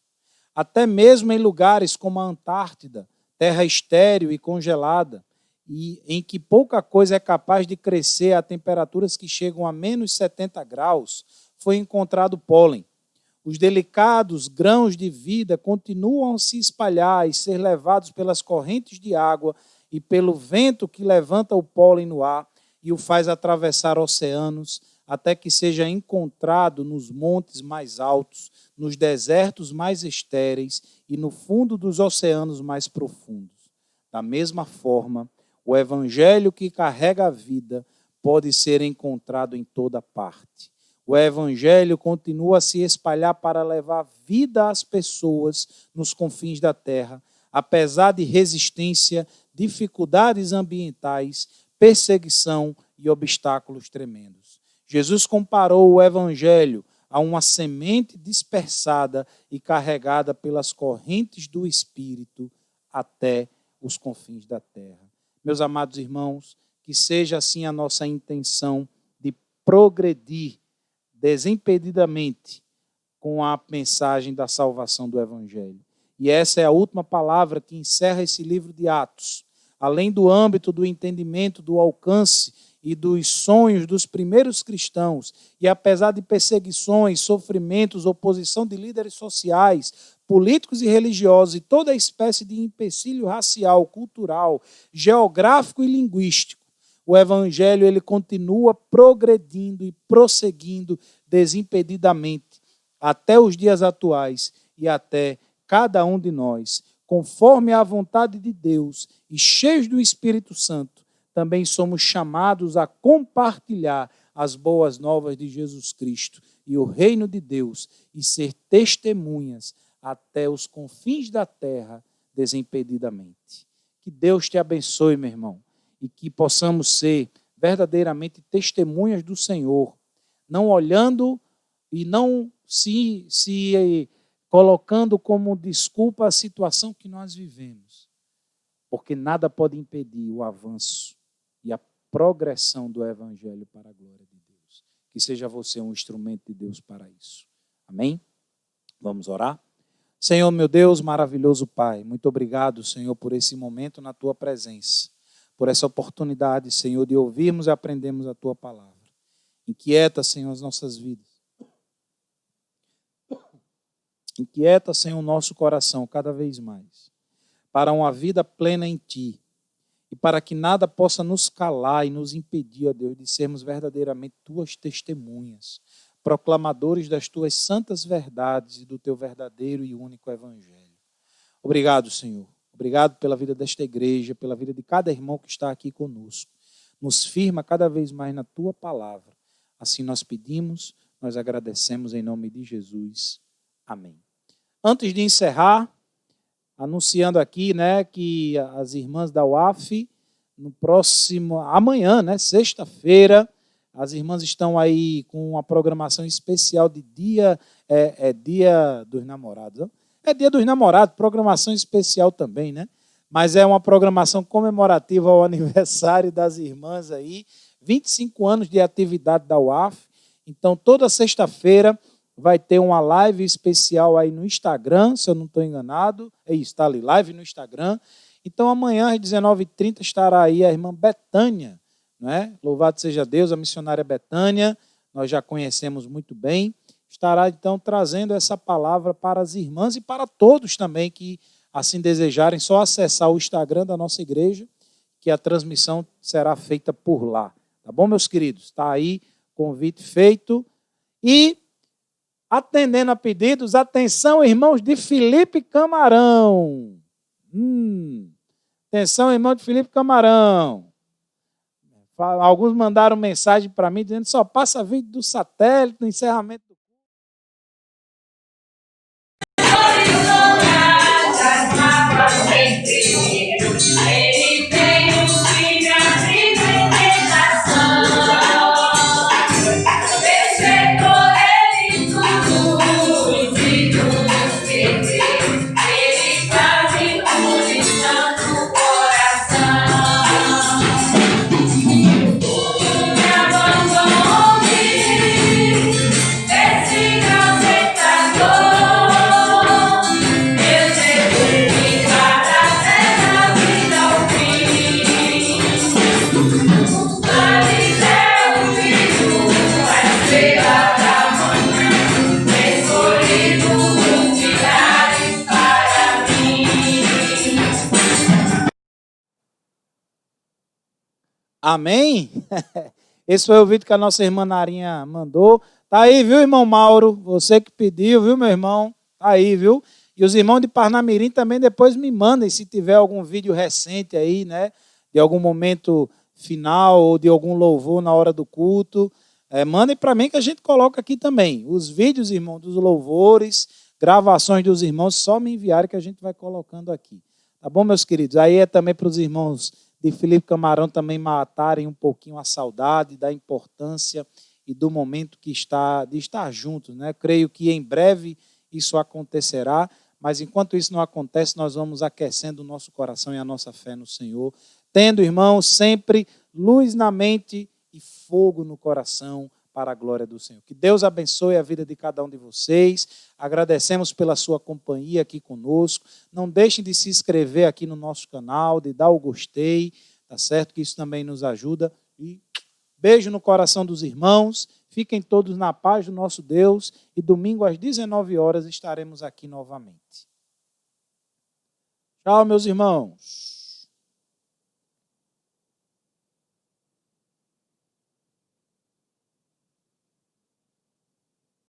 Até mesmo em lugares como a Antártida, terra estéril e congelada, e em que pouca coisa é capaz de crescer a temperaturas que chegam a menos 70 graus, foi encontrado pólen. Os delicados grãos de vida continuam a se espalhar e ser levados pelas correntes de água e pelo vento que levanta o pólen no ar e o faz atravessar oceanos, até que seja encontrado nos montes mais altos, nos desertos mais estéreis e no fundo dos oceanos mais profundos. Da mesma forma, o evangelho que carrega a vida pode ser encontrado em toda parte. O evangelho continua a se espalhar para levar vida às pessoas nos confins da terra, apesar de resistência, dificuldades ambientais, perseguição e obstáculos tremendos. Jesus comparou o evangelho a uma semente dispersada e carregada pelas correntes do Espírito até os confins da terra. Meus amados irmãos, que seja assim a nossa intenção de progredir desimpedidamente com a mensagem da salvação do Evangelho. E essa é a última palavra que encerra esse livro de Atos. Além do âmbito do entendimento, do alcance e dos sonhos dos primeiros cristãos, e apesar de perseguições, sofrimentos, oposição de líderes sociais, políticos e religiosos e toda espécie de empecilho racial, cultural, geográfico e linguístico, o Evangelho ele continua progredindo e prosseguindo desimpedidamente até os dias atuais e até cada um de nós, conforme a vontade de Deus e cheios do Espírito Santo, também somos chamados a compartilhar as boas novas de Jesus Cristo e o reino de Deus e ser testemunhas até os confins da terra desimpedidamente. Que Deus te abençoe, meu irmão, e que possamos ser verdadeiramente testemunhas do Senhor, não olhando e não se colocando como desculpa a situação que nós vivemos, porque nada pode impedir o avanço e a progressão do Evangelho para a glória de Deus. Que seja você um instrumento de Deus para isso. Amém? Vamos orar? Senhor, meu Deus, maravilhoso Pai, muito obrigado, Senhor, por esse momento na Tua presença, por essa oportunidade, Senhor, de ouvirmos e aprendermos a Tua palavra. Inquieta, Senhor, as nossas vidas. Inquieta, Senhor, o nosso coração cada vez mais, para uma vida plena em Ti, e para que nada possa nos calar e nos impedir, ó Deus, de sermos verdadeiramente Tuas testemunhas, proclamadores das Tuas santas verdades e do Teu verdadeiro e único Evangelho. Obrigado, Senhor. Obrigado pela vida desta igreja, pela vida de cada irmão que está aqui conosco. Nos firma cada vez mais na Tua palavra. Assim nós pedimos, nós agradecemos em nome de Jesus. Amém. Antes de encerrar, anunciando aqui, que as irmãs da UAF, amanhã, sexta-feira, as irmãs estão aí com uma programação especial de dia dos namorados. Não? É dia dos namorados, programação especial também, Mas é uma programação comemorativa ao aniversário das irmãs aí, 25 anos de atividade da UAF. Então, toda sexta-feira, vai ter uma live especial aí no Instagram, se eu não estou enganado. É isso, está ali, live no Instagram. Então, amanhã, às 19h30, estará aí a irmã Betânia, né? Louvado seja Deus, a missionária Betânia, nós já conhecemos muito bem. Estará, então, trazendo essa palavra para as irmãs e para todos também que assim desejarem, só acessar o Instagram da nossa igreja, que a transmissão será feita por lá. Tá bom, meus queridos? Está aí, convite feito. E, atendendo a pedidos, atenção, irmãos de Felipe Camarão. Atenção, irmão de Felipe Camarão. Alguns mandaram mensagem para mim dizendo que só passa vídeo do satélite no encerramento do culto. Ele tem um filho de alimentação. Respeitou ele tudo e tudo perder. Ele quase tudo tanto coração. Tudo me abandone, esse grão tentador. Eu sei que cada terra vida ao fim. Mas é o filho, a estrela da manhã, escolhido multidades para mim. Amém? Esse foi o vídeo que a nossa irmã Narinha mandou. Tá aí, viu, irmão Mauro? Você que pediu, viu, meu irmão? Tá aí, viu? E os irmãos de Parnamirim também depois me mandem, se tiver algum vídeo recente aí, né? De algum momento final ou de algum louvor na hora do culto. Mandem para mim que a gente coloca aqui também. Os vídeos, irmão, dos louvores, gravações dos irmãos, só me enviarem que a gente vai colocando aqui. Tá bom, meus queridos? Aí é também para os irmãos de Felipe Camarão também matarem um pouquinho a saudade da importância e do momento que está de estar juntos, né? Creio que em breve isso acontecerá, mas enquanto isso não acontece, nós vamos aquecendo o nosso coração e a nossa fé no Senhor, tendo, irmãos, sempre luz na mente e fogo no coração para a glória do Senhor. Que Deus abençoe a vida de cada um de vocês. Agradecemos pela sua companhia aqui conosco. Não deixem de se inscrever aqui no nosso canal, de dar o gostei, tá certo? Que isso também nos ajuda. E beijo no coração dos irmãos. Fiquem todos na paz do nosso Deus. E domingo às 19h estaremos aqui novamente. Tchau, meus irmãos.